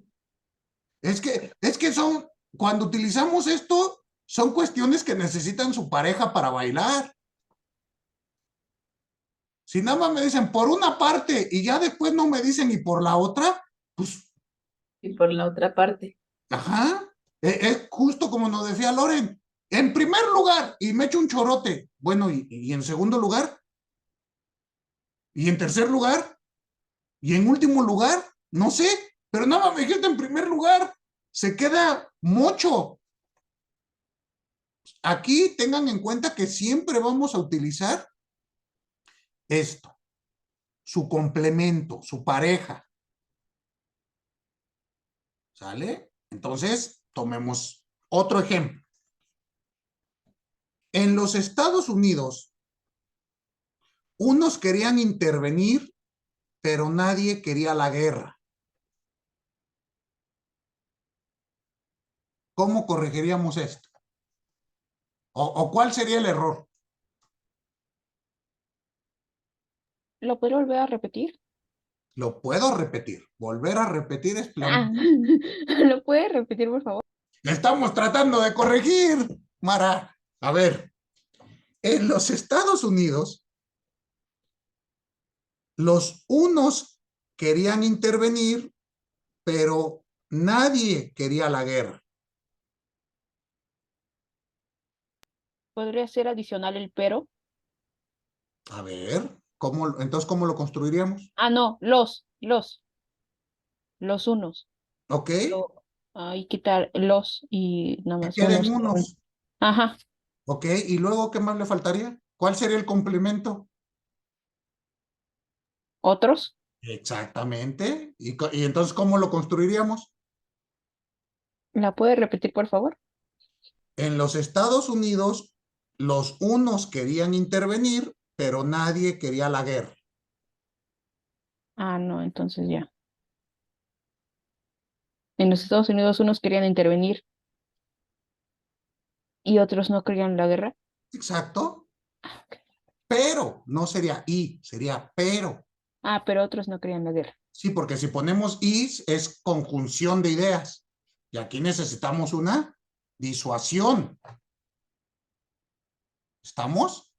es que son, cuando utilizamos esto, son cuestiones que necesitan su pareja para bailar. Si nada más me dicen por una parte y ya después no me dicen y por la otra, pues, Y por la otra parte. ajá, es justo como nos decía Loren. En primer lugar, y me echo un chorote. Bueno, y en segundo lugar, y en tercer lugar, y en último lugar, no sé, pero nada más me dijiste en primer lugar, se queda mucho. Aquí tengan en cuenta que siempre vamos a utilizar esto, su complemento, su pareja. ¿Sale? Entonces, tomemos otro ejemplo. En los Estados Unidos, unos querían intervenir, pero nadie quería la guerra. ¿Cómo corregiríamos esto? ¿O cuál sería el error? ¿Lo puedo volver a repetir? Lo puedo repetir. Volver a repetir es Ah, pleonasmo. ¿lo puede repetir, por favor? Estamos tratando de corregir, Mara. A ver, en los Estados Unidos, los unos querían intervenir, pero nadie quería la guerra. ¿Podría ser adicional el pero? A ver, entonces, ¿cómo lo construiríamos? Ah, no, los unos. Ok, Hay que quitar los y nada que más queden unos. unos. Ajá, Ok, y luego, ¿qué más le faltaría? ¿Cuál sería el complemento? otros. Exactamente. Y entonces, ¿cómo lo construiríamos? ¿La puede repetir, por favor? En los Estados Unidos, los unos querían intervenir, pero nadie quería la guerra. Ah, no, entonces ya. En los Estados Unidos unos querían intervenir y otros no querían la guerra. Exacto. Pero, no sería y, sería pero. Ah, pero otros no querían la guerra. Sí, porque si ponemos is es conjunción de ideas. Y aquí necesitamos una disuasión. ¿Estamos?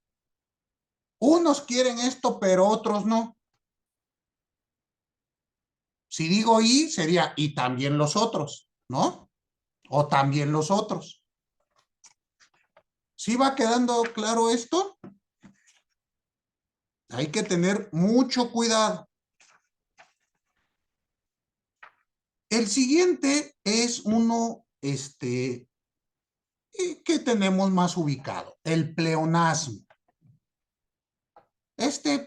Unos quieren esto, pero otros no. Si digo y, sería y también los otros, ¿no? O también los otros. ¿Sí va quedando claro esto? Hay que tener mucho cuidado. El siguiente es uno, que tenemos más ubicado, el pleonasmo.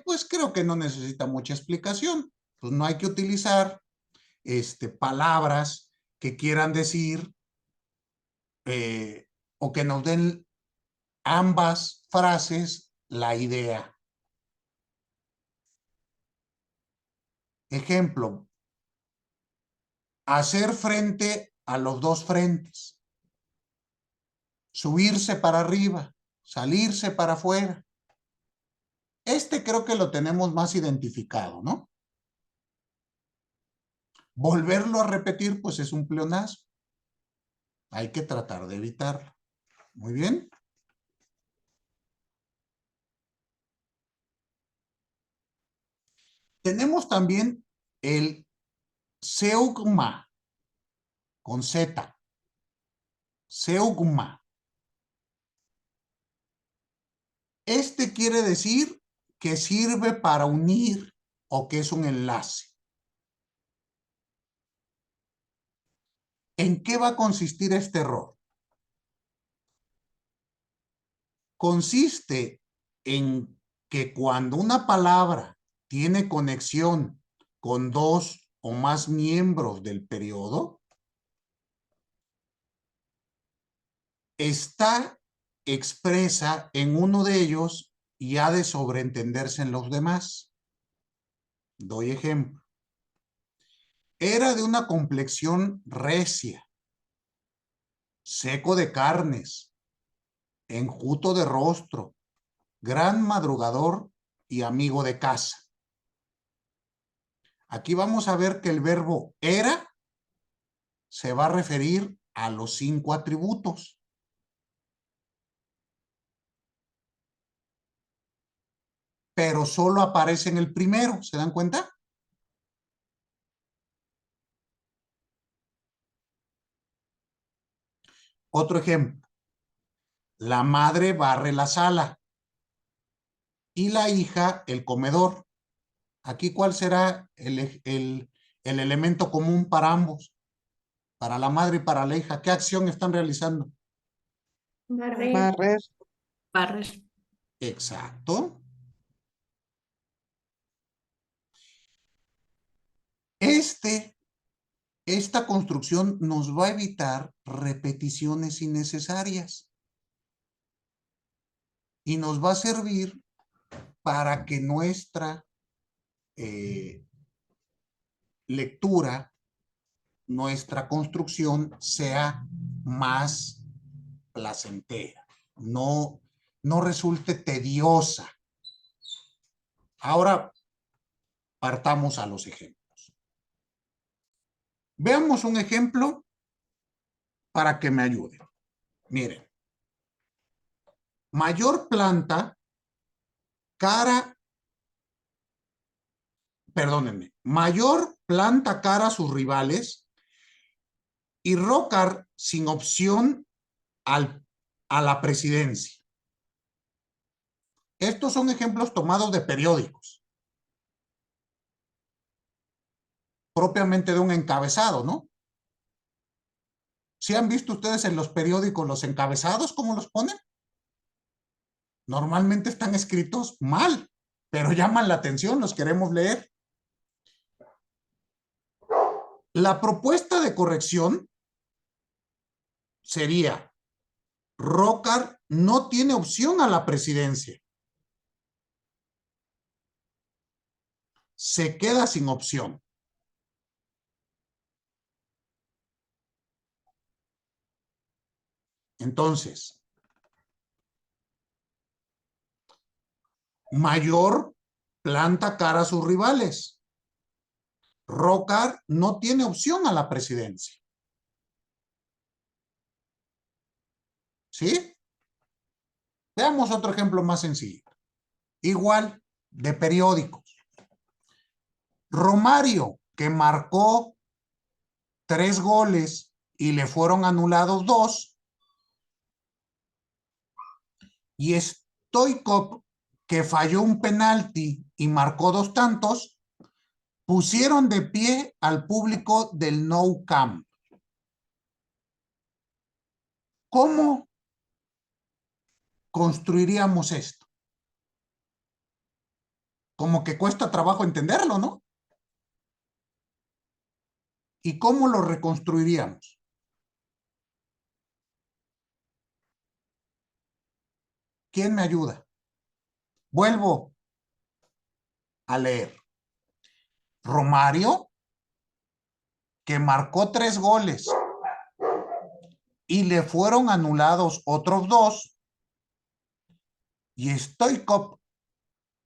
Pues creo que no necesita mucha explicación. Pues no hay que utilizar, palabras que quieran decir o que nos den ambas frases la idea. Ejemplo, hacer frente a los dos frentes, subirse para arriba, salirse para afuera. Este creo que lo tenemos más identificado, ¿no? Volverlo a repetir, pues es un pleonasmo. Hay que tratar de evitarlo. Muy bien. Tenemos también el zeugma, con Z. Zeugma. Este quiere decir que sirve para unir o que es un enlace. ¿En qué va a consistir este error? Consiste en que cuando una palabra tiene conexión con dos o más miembros del periodo, está expresa en uno de ellos y ha de sobreentenderse en los demás. Doy ejemplo. Era de una complexión recia, seco de carnes, enjuto de rostro, gran madrugador y amigo de casa. Aquí vamos a ver que el verbo era se va a referir a los 5 atributos. Pero solo aparece en el primero, ¿se dan cuenta? Otro ejemplo. La madre barre la sala y la hija el comedor. Aquí, ¿cuál será el elemento común para ambos? Para la madre y para la hija. ¿Qué acción están realizando? Barrer. Barrer. Barrer. Exacto. Esta construcción nos va a evitar repeticiones innecesarias y nos va a servir para que nuestra lectura, nuestra construcción sea más placentera, no resulte tediosa. Ahora partamos a los ejemplos. Veamos un ejemplo para que me ayude. Miren. Mayor planta, mayor planta cara a sus rivales y Rócar sin opción a la presidencia. Estos son ejemplos tomados de periódicos. Propiamente de un encabezado, ¿no? ¿Sí han visto ustedes en los periódicos los encabezados, cómo los ponen? Normalmente están escritos mal, pero llaman la atención, los queremos leer. La propuesta de corrección sería: Rócar no tiene opción a la presidencia. Se queda sin opción. Entonces, mayor planta cara a sus rivales. Rócar no tiene opción a la presidencia. ¿Sí? Veamos otro ejemplo más sencillo. Igual, de periódicos. Romario, que marcó 3 goles y le fueron anulados 2. Y Stoichkov, que falló un penalti y marcó 2 tantos, pusieron de pie al público del Nou Camp. ¿Cómo construiríamos esto? Como que cuesta trabajo entenderlo, ¿no? ¿Y cómo lo reconstruiríamos? ¿Quién me ayuda? Vuelvo a leer. Romario, que marcó 3 goles y le fueron anulados otros 2, y Stoichkov,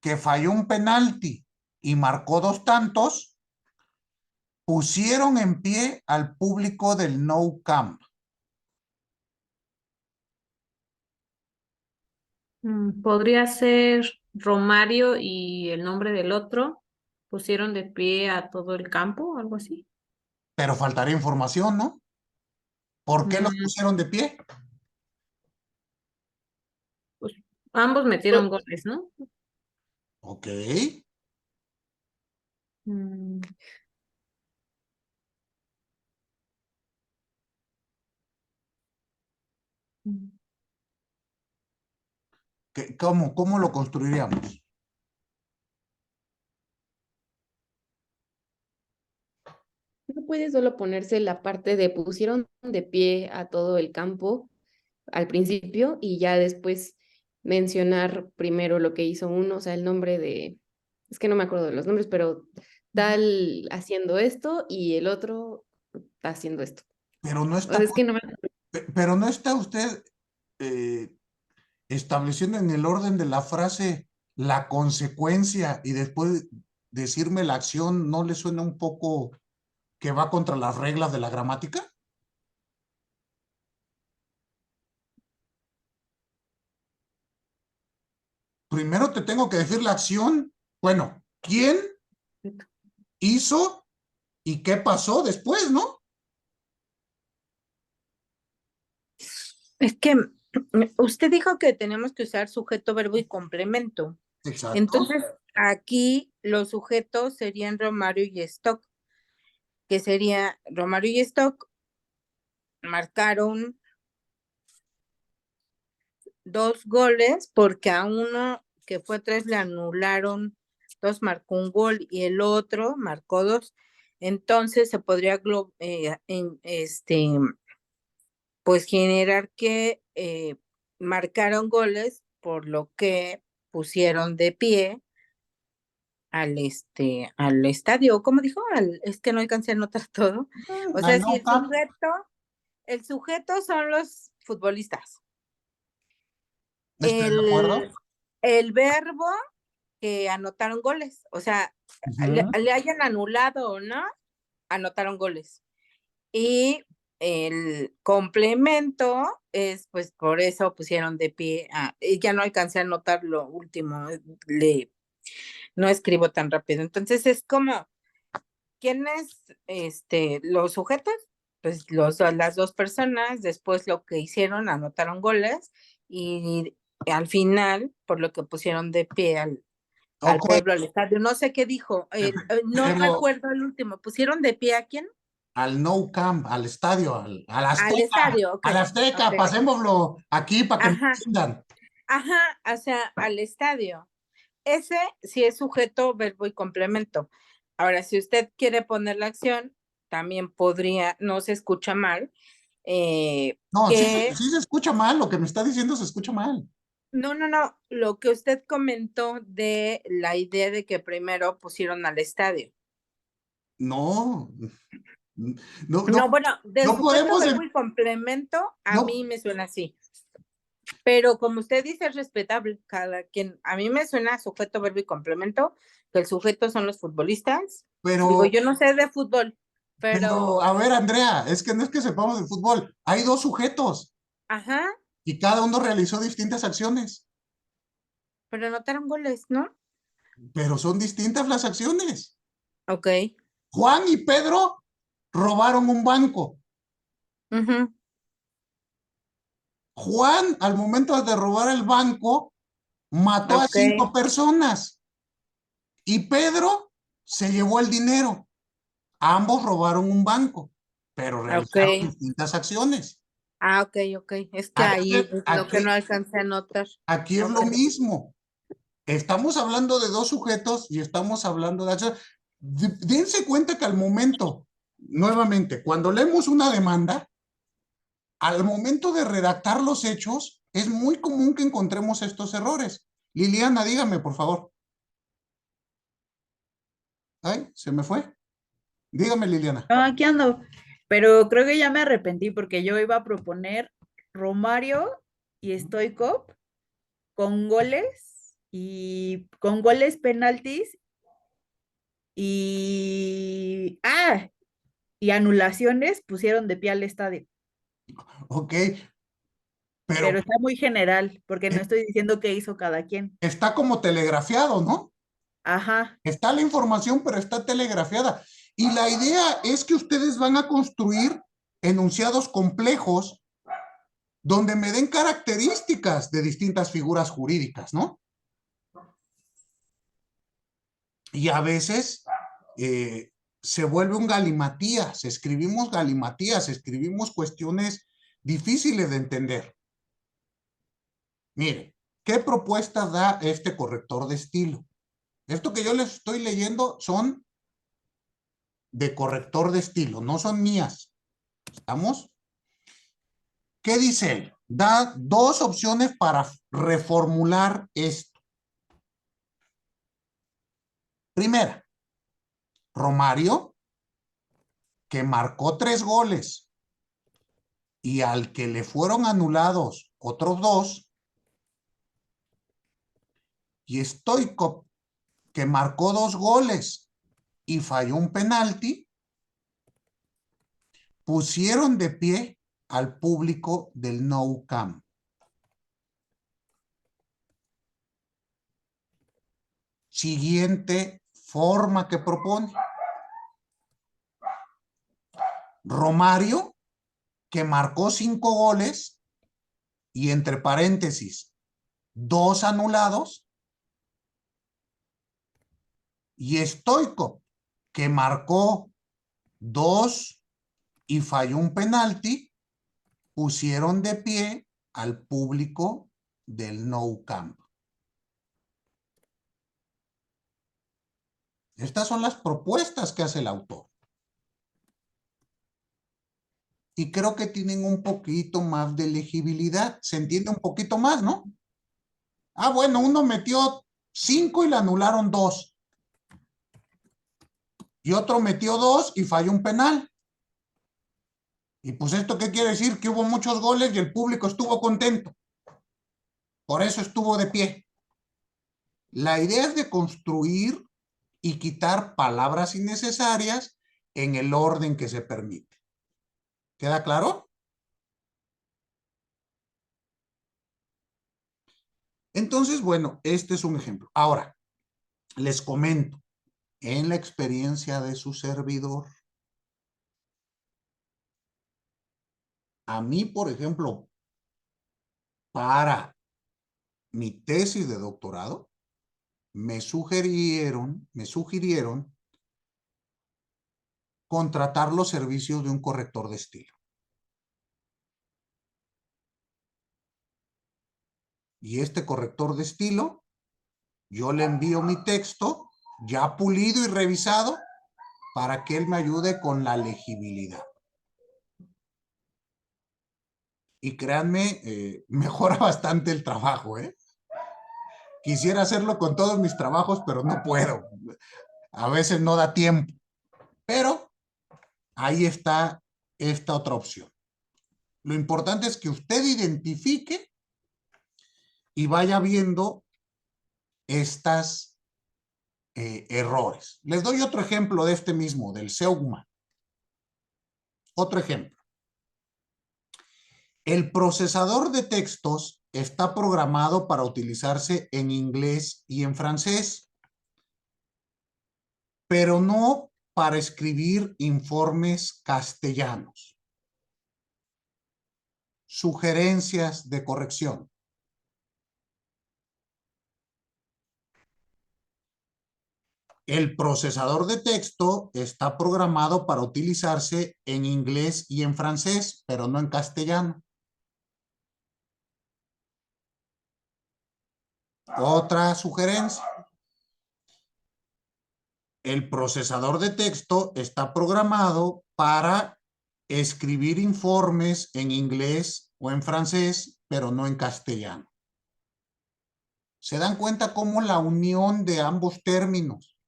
que falló un penalti y marcó 2 tantos, pusieron en pie al público del Nou Camp. Podría ser Romario y el nombre del otro pusieron de pie a todo el campo, algo así. Pero faltaría información, ¿no? ¿Por qué los Mm, pusieron de pie? pues ambos metieron goles, ¿no? Ok. Mm, mm. ¿Cómo lo construiríamos? No puede solo ponerse la parte de pusieron de pie a todo el campo al principio y ya después mencionar primero lo que hizo uno, o sea, el nombre de, es que no me acuerdo de los nombres, pero tal haciendo esto y el otro haciendo esto. Pero no O está, sea, es que no me... pero no está usted estableciendo en el orden de la frase la consecuencia y después decirme la acción, ¿no le suena un poco que va contra las reglas de la gramática? Primero te tengo que decir la acción. Bueno, ¿quién hizo y qué pasó después, no? Es que usted dijo que tenemos que usar sujeto, verbo y complemento. Exacto. Entonces, aquí los sujetos serían Romario y Stock, que sería Romario y Stock marcaron 2 goles porque a uno que fue 3 le anularon 2, marcó un gol y el otro marcó 2. Entonces se podría pues generar que marcaron goles por lo que pusieron de pie al estadio. ¿Cómo dijo? Es que no alcancé a anotar todo. O sea, si el sujeto son los futbolistas. Estoy de acuerdo. El verbo que anotaron goles, o sea, le hayan anulado o no, anotaron goles. Y el complemento es, pues, por eso pusieron de pie, y ya no alcancé a anotar lo último, no escribo tan rápido. Entonces es como, ¿quiénes, los sujetos? Pues las 2 personas, después lo que hicieron, anotaron goles, y al final, por lo que pusieron de pie al pueblo, al estadio, no sé qué dijo, no recuerdo el último, ¿pusieron de pie a quién? Al Nou Camp, al estadio, al Al Azteca, estadio, ok. al Azteca, Ok. pasémoslo aquí para que me Ajá. entiendan. Ajá, o sea, al estadio. Ese sí es sujeto, verbo y complemento. Ahora, si usted quiere poner la acción, también podría, no se escucha mal, No, que, sí se escucha mal, lo que me está diciendo se escucha mal. no, lo que usted comentó de la idea de que primero pusieron al estadio. No, no, No, bueno, del no sujeto, podemos. verbo y complemento, a No, mí me suena así. Pero como usted dice, es respetable cada quien. A mí me suena sujeto, verbo y complemento, que el sujeto son los futbolistas. Digo, pero, yo no sé de fútbol, pero, a ver, Andrea, es que no es que sepamos de fútbol. Hay 2 sujetos ajá, y cada uno realizó distintas acciones, pero anotaron goles, ¿no? pero son distintas las acciones. Ok. Juan y Pedro robaron un banco. Ujú. Juan, al momento de robar el banco, mató a Ok. 5 personas y Pedro se llevó el dinero. Ambos robaron un banco, pero realizaron Ok. distintas acciones. Ok. Es que Aquí, ahí es lo que aquí, no alcancé a notar. aquí es Ok. lo mismo. Estamos hablando de 2 sujetos y estamos hablando de acción. Dense cuenta que al momento, nuevamente, cuando leemos una demanda, al momento de redactar los hechos, es muy común que encontremos estos errores. Liliana, dígame, por favor. Ay, se me fue. Dígame, Liliana. No, aquí ando, pero creo que ya me arrepentí porque yo iba a proponer Romario y Stoichkov con goles penaltis y anulaciones pusieron de pie al estadio. Ok, Pero pero está muy general, porque no eh, estoy diciendo qué hizo cada quien. está como telegrafiado, ¿no? Ajá. Está la información, pero está telegrafiada. Y la idea es que ustedes van a construir enunciados complejos donde me den características de distintas figuras jurídicas, ¿no? Y a veces se vuelve un galimatías, escribimos cuestiones difíciles de entender. Mire, ¿qué propuesta da este corrector de estilo? Esto que yo les estoy leyendo son de corrector de estilo, no son mías. ¿Estamos? ¿Qué dice él? Da dos opciones para reformular esto. Primera, Romario, que marcó 3 goles y al que le fueron anulados otros 2, y Stoichkov, que marcó 2 goles y falló un penalti, pusieron de pie al público del Nou Camp. Siguiente forma que propone. Romario, que marcó 5 goles y entre paréntesis 2 anulados, y Stoichkov, que marcó 2 y falló un penalti, pusieron de pie al público del Nou Camp. Estas son las propuestas que hace el autor. Y creo que tienen un poquito más de legibilidad. Se entiende un poquito más, ¿no? Ah, bueno, uno metió 5 y le anularon 2. Y otro metió 2 y falló un penal. Y pues esto, ¿qué quiere decir? Que hubo muchos goles y el público estuvo contento. Por eso estuvo de pie. La idea es de construir y quitar palabras innecesarias en el orden que se permite. ¿Queda claro? Entonces, bueno, este es un ejemplo. Ahora, les comento, en la experiencia de su servidor, a mí, por ejemplo, para mi tesis de doctorado, me sugirieron contratar los servicios de un corrector de estilo. Y este corrector de estilo, yo le envío mi texto ya pulido y revisado para que él me ayude con la legibilidad. Y créanme, mejora bastante el trabajo, ¿eh? Quisiera hacerlo con todos mis trabajos, pero no puedo. A veces no da tiempo. Pero ahí está esta otra opción. Lo importante es que usted identifique y vaya viendo estas errores. Les doy otro ejemplo de este mismo, del Seugma. Otro ejemplo. El procesador de textos está programado para utilizarse en inglés y en francés, pero no para escribir informes castellanos. Sugerencias de corrección. El procesador de texto está programado para utilizarse en inglés y en francés, pero no en castellano. Otra sugerencia. El procesador de texto está programado para escribir informes en inglés o en francés, pero no en castellano. ¿Se dan cuenta cómo la unión de ambos términos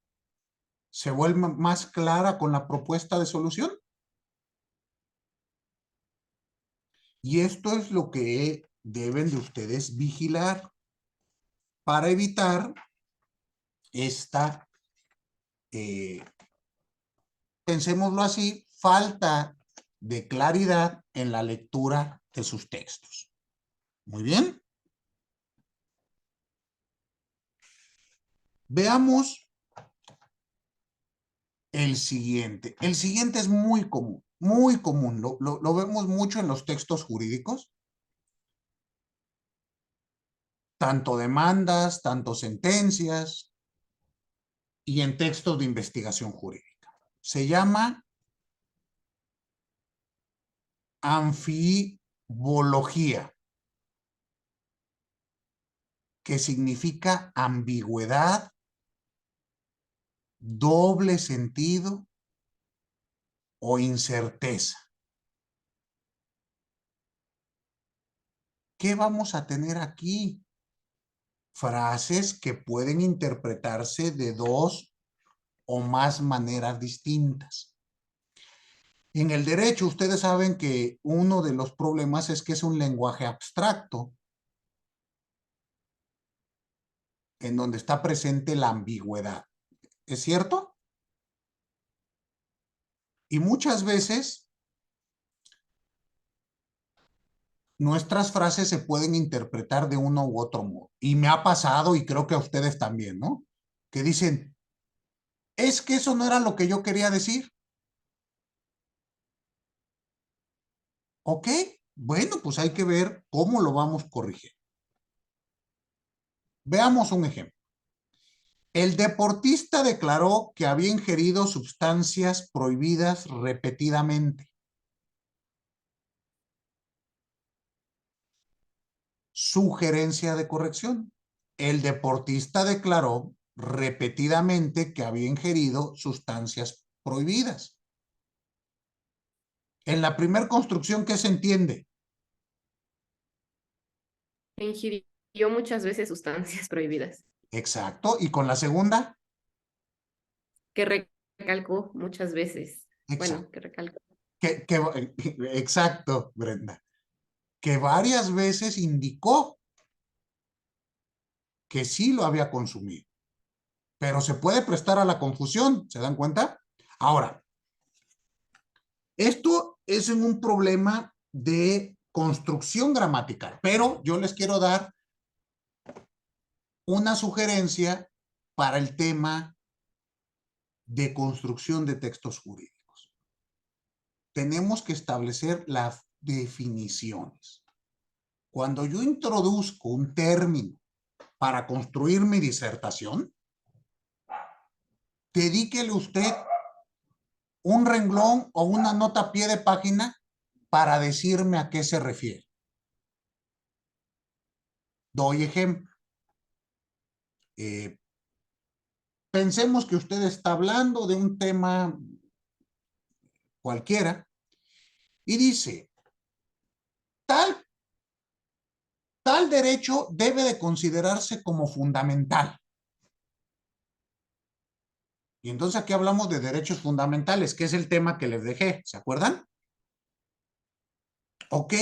¿Se vuelve más clara con la propuesta de solución? Y esto es lo que deben de ustedes vigilar para evitar esta, pensémoslo así, falta de claridad en la lectura de sus textos. Muy bien. Veamos el siguiente. El siguiente es muy común, muy común. Lo vemos mucho en los textos jurídicos. Tanto demandas, tanto sentencias y en textos de investigación jurídica. Se llama anfibología, que significa ambigüedad, doble sentido o incerteza. ¿Qué vamos a tener aquí? Frases que pueden interpretarse de dos o más maneras distintas. En el derecho, ustedes saben que uno de los problemas es que es un lenguaje abstracto, en donde está presente la ambigüedad. ¿Es cierto? Y muchas veces nuestras frases se pueden interpretar de uno u otro modo. Y me ha pasado, y creo que a ustedes también, ¿no? Que dicen, es que eso no era lo que yo quería decir. Ok, bueno, pues hay que ver cómo lo vamos a corregir. Veamos un ejemplo. El deportista declaró que había ingerido sustancias prohibidas repetidamente. Sugerencia de corrección. El deportista declaró repetidamente que había ingerido sustancias prohibidas. En la primera construcción, ¿qué se entiende? Ingirió muchas veces sustancias prohibidas, Exacto. ¿Y con la segunda? que recalcó muchas veces. Exacto. Bueno, que recalcó. Exacto, Brenda. Que varias veces indicó que sí lo había consumido. Pero se puede prestar a la confusión, ¿se dan cuenta? Ahora, esto es un problema de construcción gramatical, pero yo les quiero dar una sugerencia para el tema de construcción de textos jurídicos. Tenemos que establecer las definiciones. Cuando yo introduzco un término para construir mi disertación, dedíquele usted un renglón o una nota a pie de página para decirme a qué se refiere. Doy ejemplo. Pensemos que usted está hablando de un tema cualquiera y dice, tal derecho debe de considerarse como fundamental. Y entonces aquí hablamos de derechos fundamentales, que es el tema que les dejé, ¿se acuerdan? Ok,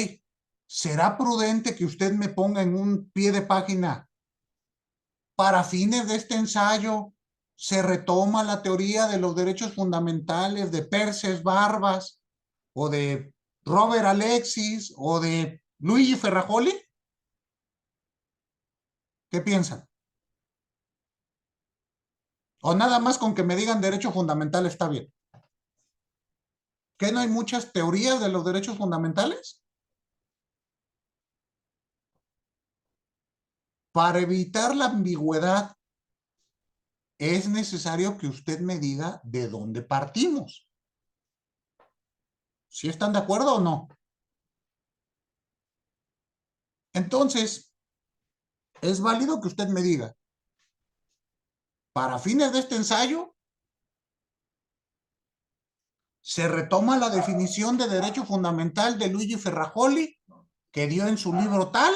¿será prudente que usted me ponga en un pie de página? Para fines de este ensayo, se retoma la teoría de los derechos fundamentales de Perses Barbas, o de Robert Alexis, o de Luigi Ferrajoli. ¿Qué piensan? O nada más con que me digan derecho fundamental está bien. ¿Que no hay muchas teorías de los derechos fundamentales? Para evitar la ambigüedad, es necesario que usted me diga de dónde partimos. ¿Sí están de acuerdo o no? Entonces, es válido que usted me diga, para fines de este ensayo, se retoma la definición de derecho fundamental de Luigi Ferrajoli, que dio en su libro tal,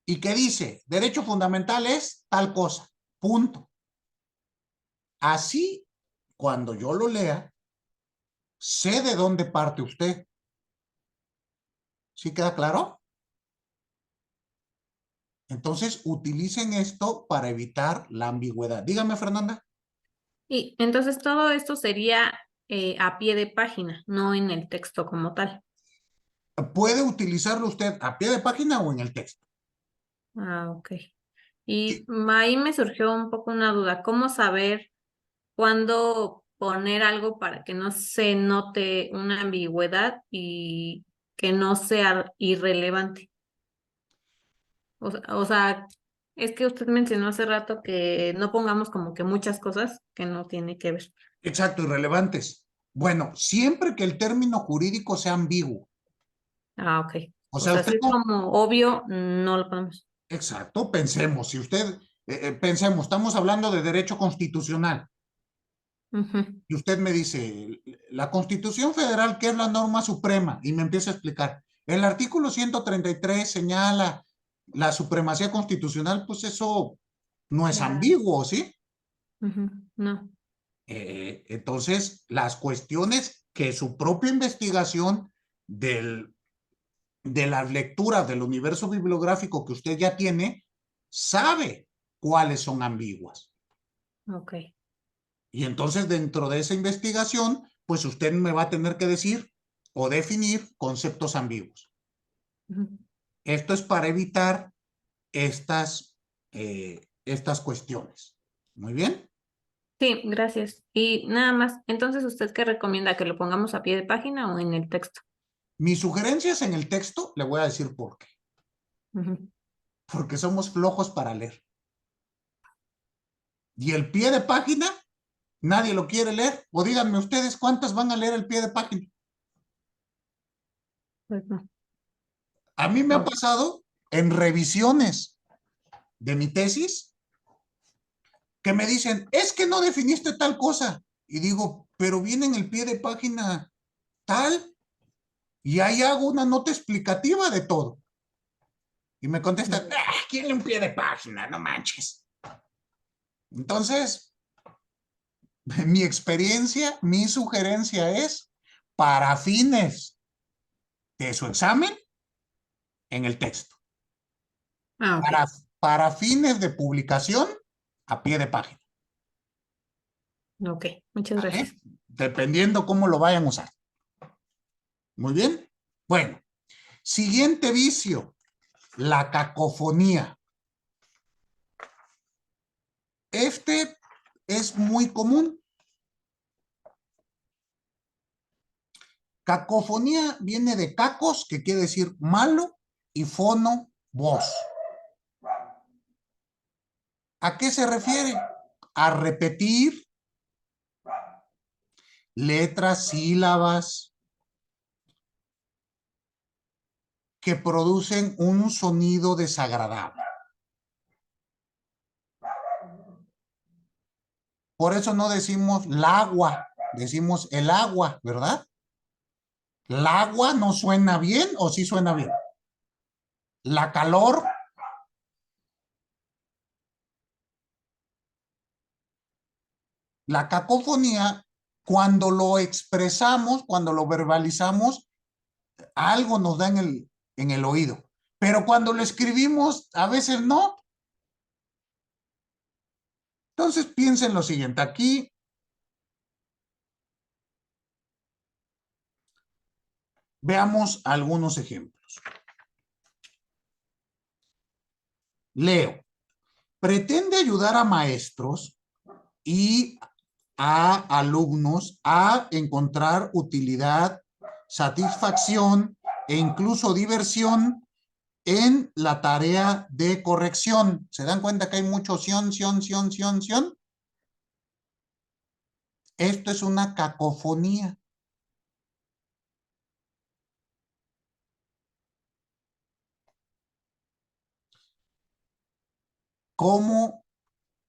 y que dice, derecho fundamental es tal cosa, punto. Así, cuando yo lo lea, sé de dónde parte usted. ¿Sí queda claro? Entonces, utilicen esto para evitar la ambigüedad. Dígame, Fernanda. Y entonces todo esto sería a pie de página, no en el texto como tal. Puede utilizarlo usted a pie de página o en el texto. Ah, ok. Y ahí me surgió un poco una duda. ¿Cómo saber cuándo poner algo para que no se note una ambigüedad y que no sea irrelevante? O sea, es que usted mencionó hace rato que no pongamos como que muchas cosas que no tiene que ver. Exacto, irrelevantes. Bueno, siempre que el término jurídico sea ambiguo. Ah, ok. O O sea, sea, usted si es no. como obvio, no lo ponemos. Exacto, pensemos. Si usted, pensemos, estamos hablando de derecho constitucional. Ujú. Y usted me dice, la Constitución Federal, ¿qué es la norma suprema? Y me empieza a explicar. El artículo 133 señala la supremacía constitucional, pues eso no es ambiguo, ¿sí? Ujú. No. Entonces, las cuestiones que su propia investigación de las lecturas del universo bibliográfico que usted ya tiene, sabe cuáles son ambiguas. Ok. Y entonces, dentro de esa investigación, pues usted me va a tener que decir o definir conceptos ambiguos. Ujú. Esto es para evitar estas cuestiones. Muy bien. Sí, gracias. Y nada más, entonces, ¿usted qué recomienda? ¿Que lo pongamos a pie de página o en el texto? Mis sugerencias en el texto, le voy a decir por qué. Ujú. Porque somos flojos para leer. Y el pie de página, nadie lo quiere leer. O díganme ustedes cuántas van a leer el pie de página. Pues no. A mí me ha No. pasado en revisiones de mi tesis que me dicen, es que no definiste tal cosa. Y digo, pero viene en el pie de página tal, y ahí hago una nota explicativa de todo. Y me contestan, ¿quién lee un pie de página? No manches. Entonces, mi experiencia, mi sugerencia es, para fines de su examen, en el texto. Ah, ok. Para fines de publicación, a pie de página. Ok, muchas gracias. Dependiendo cómo lo vayan a usar. Muy bien. Bueno, siguiente vicio, la cacofonía. Este es muy común. Cacofonía viene de cacos, que quiere decir malo, y fono, voz. ¿A qué se refiere? A repetir letras, sílabas que producen un sonido desagradable. Por eso no decimos la agua, decimos el agua, ¿verdad? ¿La agua no suena bien o sí suena bien? La calor. La cacofonía, cuando lo expresamos, cuando lo verbalizamos, algo nos da en el oído. Pero cuando lo escribimos, a veces no. Entonces piensen lo siguiente, aquí veamos algunos ejemplos. Leo, pretende ayudar a maestros y a alumnos a encontrar utilidad, satisfacción e incluso diversión en la tarea de corrección. ¿Se dan cuenta que hay mucho sion? Esto es una cacofonía. ¿Cómo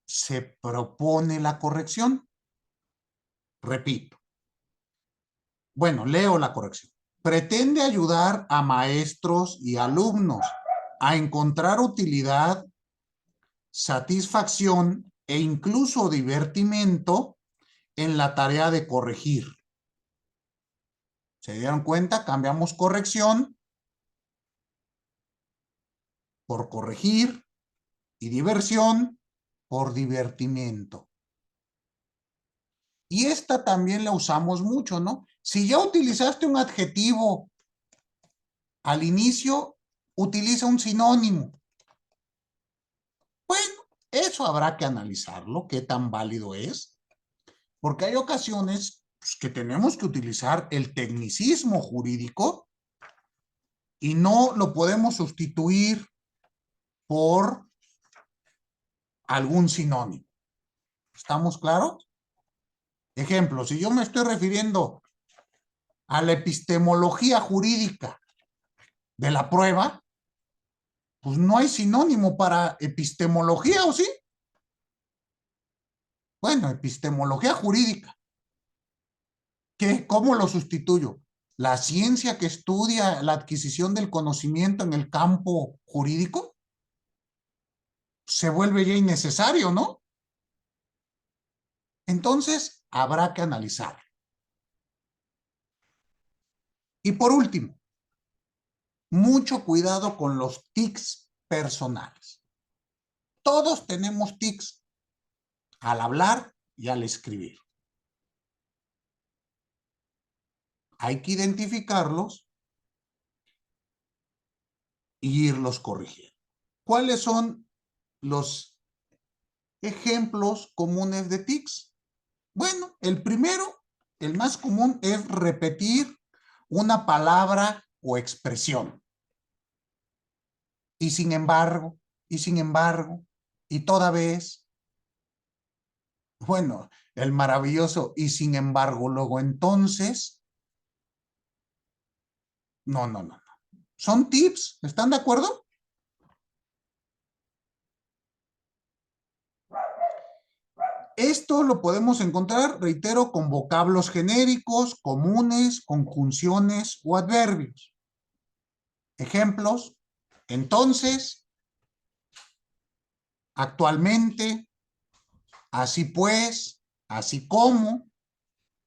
se propone la corrección? Repito. Bueno, leo la corrección. Pretende ayudar a maestros y alumnos a encontrar utilidad, satisfacción e incluso divertimento en la tarea de corregir. ¿Se dieron cuenta? Cambiamos corrección por corregir y diversión por divertimento. Y esta también la usamos mucho, ¿no? Si ya utilizaste un adjetivo al inicio, utiliza un sinónimo. Bueno, eso habrá que analizarlo, qué tan válido es, porque hay ocasiones pues, que tenemos que utilizar el tecnicismo jurídico y no lo podemos sustituir por algún sinónimo. ¿Estamos claros? Ejemplo, si yo me estoy refiriendo a la epistemología jurídica de la prueba, pues no hay sinónimo para epistemología, ¿o sí? Bueno, epistemología jurídica. ¿Qué? ¿Cómo lo sustituyo? ¿La ciencia que estudia la adquisición del conocimiento en el campo jurídico? Se vuelve ya innecesario, ¿no? Entonces, habrá que analizar. Y por último, mucho cuidado con los tics personales. Todos tenemos tics al hablar y al escribir. Hay que identificarlos y irlos corrigiendo. ¿Cuáles son los ejemplos comunes de tics? Bueno, el primero, el más común, es repetir una palabra o expresión. Y sin embargo, y toda vez. Bueno, el maravilloso y sin embargo, luego entonces. No. Son tips, ¿están de acuerdo? Esto lo podemos encontrar, reitero, con vocablos genéricos, comunes, conjunciones o adverbios. Ejemplos: entonces, actualmente, así pues, así como,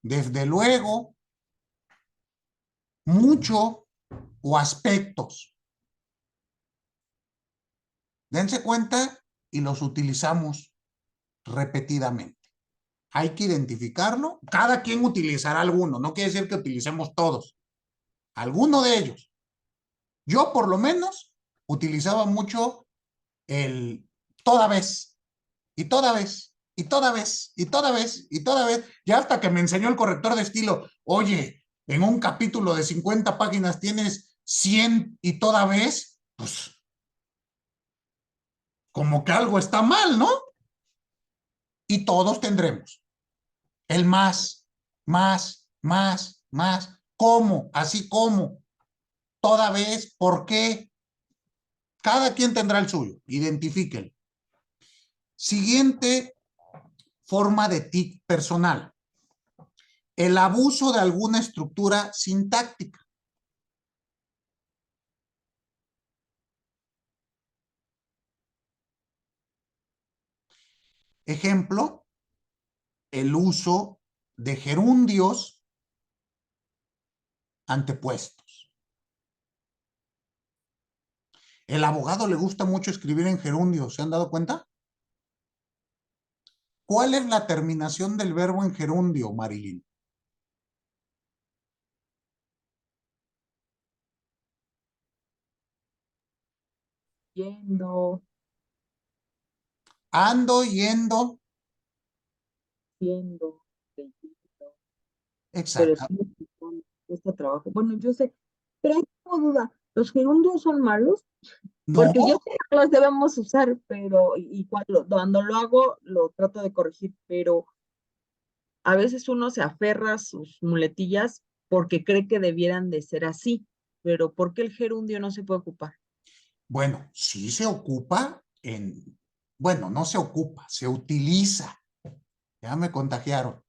desde luego, mucho o aspectos. Dense cuenta y los utilizamos repetidamente. Hay que identificarlo. Cada quien utilizará alguno. No quiere decir que utilicemos todos. Alguno de ellos. Yo, por lo menos, utilizaba mucho el toda vez, y toda vez, y toda vez, y toda vez, y toda vez. Ya hasta que me enseñó el corrector de estilo, oye, en un capítulo de 50 páginas tienes 100 y toda vez, pues, como que algo está mal, ¿no? Y todos tendremos el más, cómo, así como, toda vez, por qué. Cada quien tendrá el suyo, identifíquenlo. Siguiente forma de tic personal: el abuso de alguna estructura sintáctica. Ejemplo, el uso de gerundios antepuestos. El abogado le gusta mucho escribir en gerundios, ¿se han dado cuenta? ¿Cuál es la terminación del verbo en gerundio, Marilyn? Yendo, Ando, yendo. yendo, leyendo. Pero Exacto. sí, cuesta trabajo. Bueno, yo sé, pero hay como duda, ¿los gerundios son malos? Porque yo No, sé que los debemos usar, pero y cuando lo hago, lo trato de corregir, pero a veces uno se aferra a sus muletillas porque cree que debieran de ser así, pero ¿por qué el gerundio no se puede ocupar? bueno, sí se ocupa en, bueno, no se ocupa, se utiliza. Ya me contagiaron.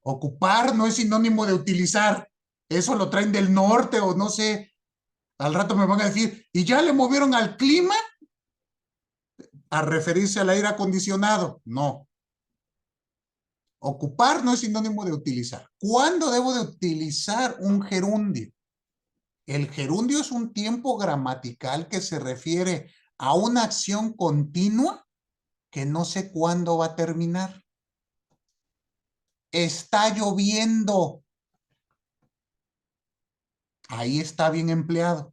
Ocupar no es sinónimo de utilizar. Eso lo traen del norte o no sé. Al rato me van a decir, ¿y ya le movieron al clima? a referirse al aire acondicionado. No. Ocupar no es sinónimo de utilizar. ¿Cuándo debo de utilizar un gerundio? El gerundio es un tiempo gramatical que se refiere a una acción continua que no sé cuándo va a terminar. Está lloviendo. Ahí está bien empleado.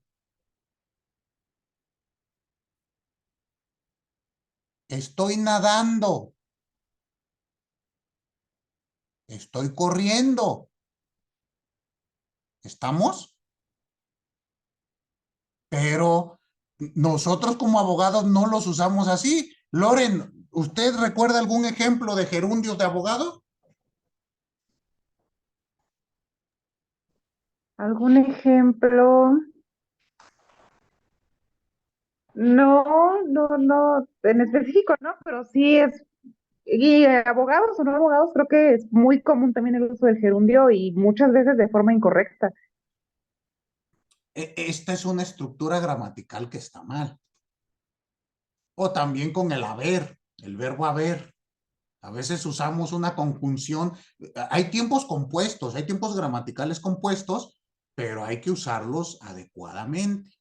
Estoy nadando. Estoy corriendo. ¿Estamos? Pero nosotros como abogados no los usamos así. Loren, ¿usted recuerda algún ejemplo de gerundios de abogado? ¿Algún ejemplo? No, en específico, ¿no? Pero sí es, y abogados o no abogados, creo que es muy común también el uso del gerundio y muchas veces de forma incorrecta. Esta es una estructura gramatical que está mal. O también con el haber, el verbo haber. A veces usamos una conjunción. Hay tiempos compuestos, hay tiempos gramaticales compuestos, pero hay que usarlos adecuadamente.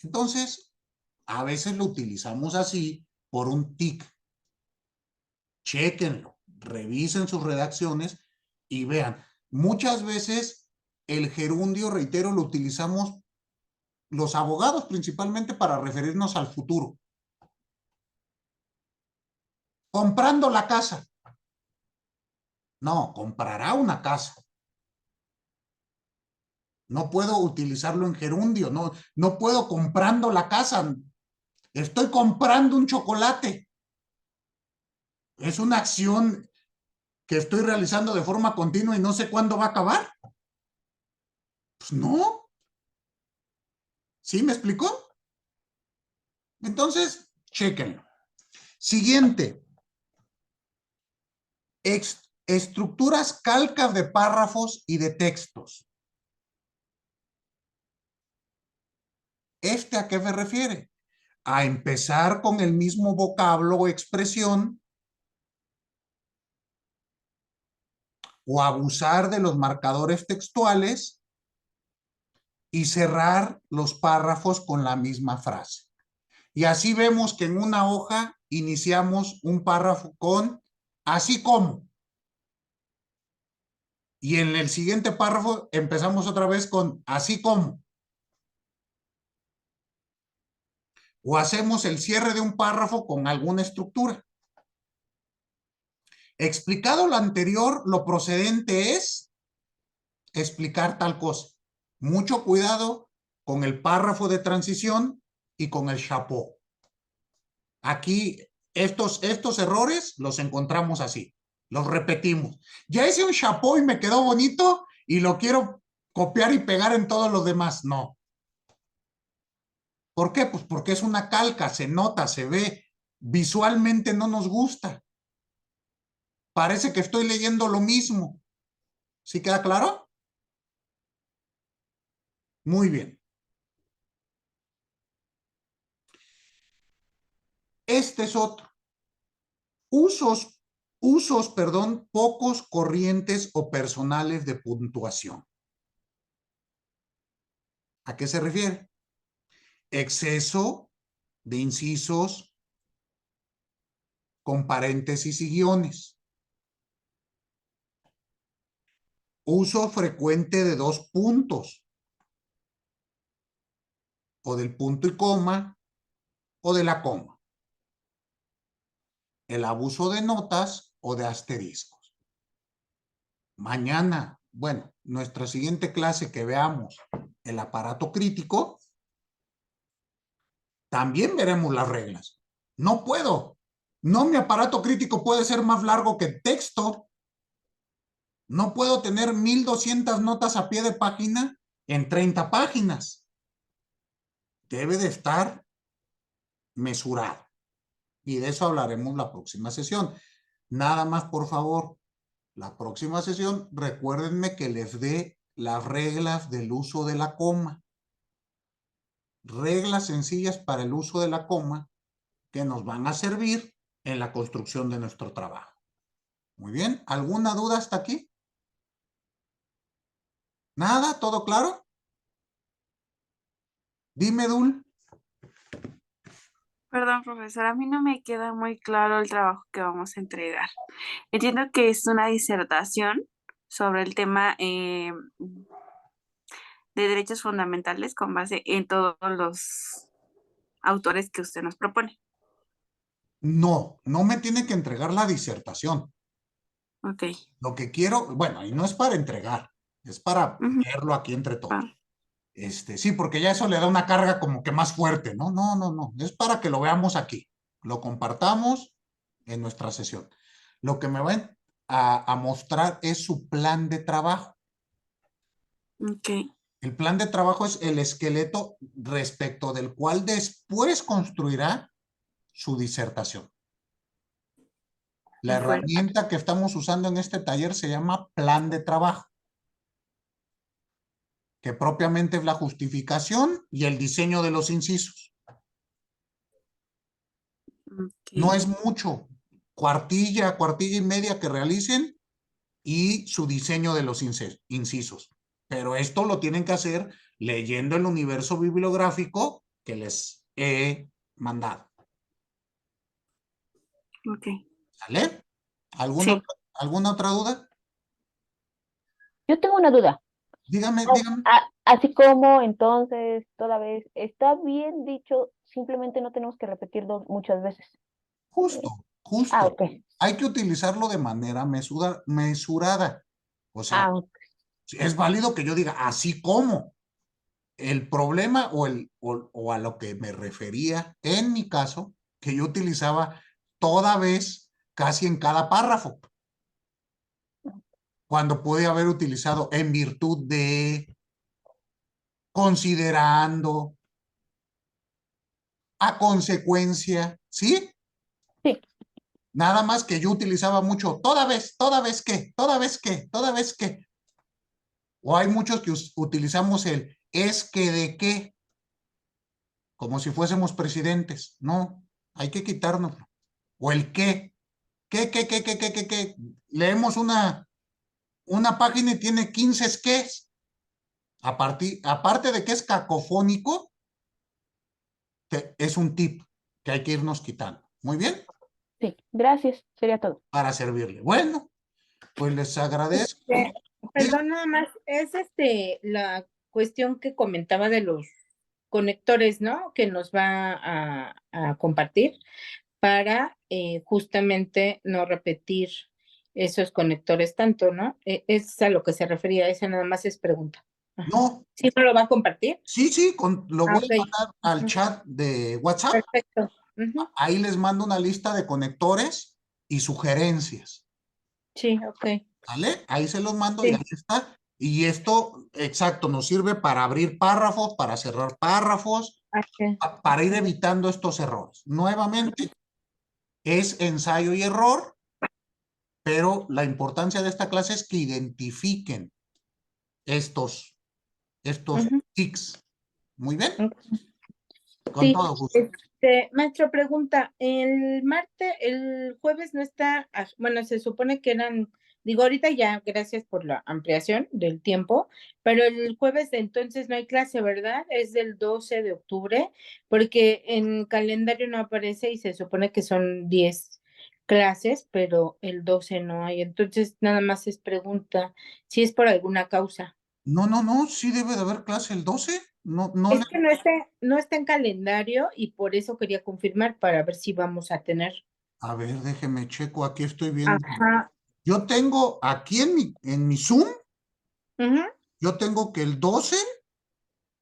Entonces, a veces lo utilizamos así por un tic. Chéquenlo, revisen sus redacciones y vean. Muchas veces el gerundio, reitero, lo utilizamos los abogados principalmente para referirnos al futuro. Comprando la casa. No, comprará una casa. No puedo utilizarlo en gerundio. No puedo comprando la casa. Estoy comprando un chocolate. Es una acción que estoy realizando de forma continua y no sé cuándo va a acabar. Pues no. ¿Sí me explicó? Entonces, chéquenlo. Siguiente. Estructuras calcas de párrafos y de textos. ¿A qué se refiere? A empezar con el mismo vocablo o expresión o abusar de los marcadores textuales y cerrar los párrafos con la misma frase. Y así vemos que en una hoja iniciamos un párrafo con así como. Y en el siguiente párrafo empezamos otra vez con así como. O hacemos el cierre de un párrafo con alguna estructura. Explicado lo anterior, lo procedente es explicar tal cosa. Mucho cuidado con el párrafo de transición y con el chapeau. Aquí estos errores los encontramos así. Los repetimos. Ya hice un chapeau y me quedó bonito y lo quiero copiar y pegar en todos los demás. No. ¿Por qué? Pues porque es una calca, se nota, se ve. Visualmente no nos gusta. Parece que estoy leyendo lo mismo. ¿Sí queda claro? Muy bien. Este es otro. Usos, pocos corrientes o personales de puntuación. ¿A qué se refiere? Exceso de incisos con paréntesis y guiones. Uso frecuente de dos puntos, o del punto y coma, o de la coma. El abuso de notas o de asteriscos. Mañana, bueno, nuestra siguiente clase que veamos el aparato crítico, también veremos las reglas. No puedo. No, mi aparato crítico puede ser más largo que el texto. No puedo tener 1200 notas a pie de página en 30 páginas. Debe de estar mesurado. Y de eso hablaremos la próxima sesión. Nada más, por favor, la próxima sesión, recuérdenme que les dé las reglas del uso de la coma. Reglas sencillas para el uso de la coma que nos van a servir en la construcción de nuestro trabajo. Muy bien, ¿alguna duda hasta aquí? ¿Nada? ¿Todo claro? Dime, Dul. Perdón, profesor, a mí no me queda muy claro el trabajo que vamos a entregar. Entiendo que es una disertación sobre el tema de derechos fundamentales con base en todos los autores que usted nos propone. No, no me tiene que entregar la disertación. Ok. Lo que quiero, bueno, y no es para entregar, es para Ujú. verlo aquí entre todos. Ah, Sí, porque ya eso le da una carga como que más fuerte, ¿no? No, no, no, es para que lo veamos aquí, lo compartamos en nuestra sesión. Lo que me van a mostrar es su plan de trabajo. ok. El plan de trabajo es el esqueleto respecto del cual después construirá su disertación. La De acuerdo. herramienta que estamos usando en este taller se llama plan de trabajo, que propiamente es la justificación y el diseño de los incisos. No es mucho, cuartilla, cuartilla y media que realicen y su diseño de los incisos. Pero esto lo tienen que hacer leyendo el universo bibliográfico que les he mandado. Ok. ¿Sale? Sí. ¿Alguna otra duda? Yo tengo una duda. Dígame, dígame. Así como entonces, toda vez, está bien dicho, simplemente no tenemos que repetirlo muchas veces. Justo, justo. Ah, ok. Hay que utilizarlo de manera mesurada. O sea, Ah, ok. es válido que yo diga así como. El problema o a lo que me refería en mi caso, que yo utilizaba toda vez casi en cada párrafo. Cuando pude haber utilizado en virtud de, considerando, a consecuencia, ¿sí? Sí. Nada más que yo utilizaba mucho toda vez que, toda vez que, toda vez que. O hay muchos que utilizamos el es que de qué, como si fuésemos presidentes. No, hay que quitárnoslo. O el qué. ¿Qué? Leemos una página y tiene 15 esqués. Aparte de que es cacofónico, es un tip que hay que irnos quitando. Muy bien. Sí, gracias. Sería todo. Para servirle. Bueno, pues les agradezco. Perdón, nada más, es la cuestión que comentaba de los conectores, ¿no? Que nos va a compartir para justamente no repetir esos conectores tanto, ¿no? Es a lo que se refería, esa nada más es pregunta. Ajá. No. ¿Sí no lo va a compartir? Sí, lo voy Ok. a mandar al chat de WhatsApp. Perfecto. Ahí les mando una lista de conectores y sugerencias. Sí, ok. ¿Vale? Ahí se los mando Sí. y ahí está. Y esto, exacto, nos sirve para abrir párrafos, para cerrar párrafos, para ir evitando estos errores. Nuevamente, es ensayo y error, pero la importancia de esta clase es que identifiquen estos tics. Muy bien. Con Sí, todo gusto. maestro, pregunta, el jueves no está, bueno, se supone que eran, digo, ahorita ya, gracias por la ampliación del tiempo, pero el jueves de entonces no hay clase, ¿verdad? Es del 12 de octubre, porque en calendario no aparece y se supone que son 10 clases, pero el 12 no hay, entonces nada más es pregunta, si es por alguna causa. No, sí debe de haber clase el 12. No, Es que no está en calendario y por eso quería confirmar para ver si vamos a tener. A ver, déjeme checo, aquí estoy viendo. Ajá. Yo tengo aquí en mi Zoom, yo tengo que el 12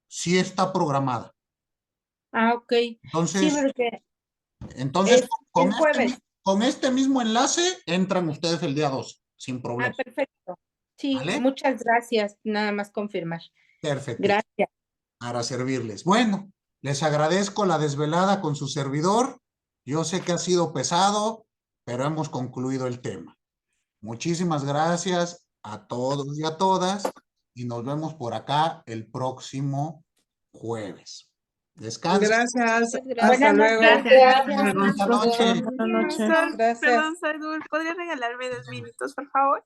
sí está programada. Ah, ok. Entonces, Sí, porque entonces jueves. con este mismo enlace entran ustedes el día 12, sin problema. Ah, perfecto. Sí, ¿Vale? muchas gracias. Nada más confirmar. Perfecto. Gracias. Para servirles. Bueno, les agradezco la desvelada con su servidor. Yo sé que ha sido pesado, pero hemos concluido el tema. Muchísimas gracias a todos y a todas y nos vemos por acá el próximo jueves. Descansa. Gracias. Muchas Hasta gracias. luego. Gracias. Buenas noches. Buenas noches. Perdón, Gracias. perdón, Saidul, ¿podrías regalarme 2 minutos, por favor?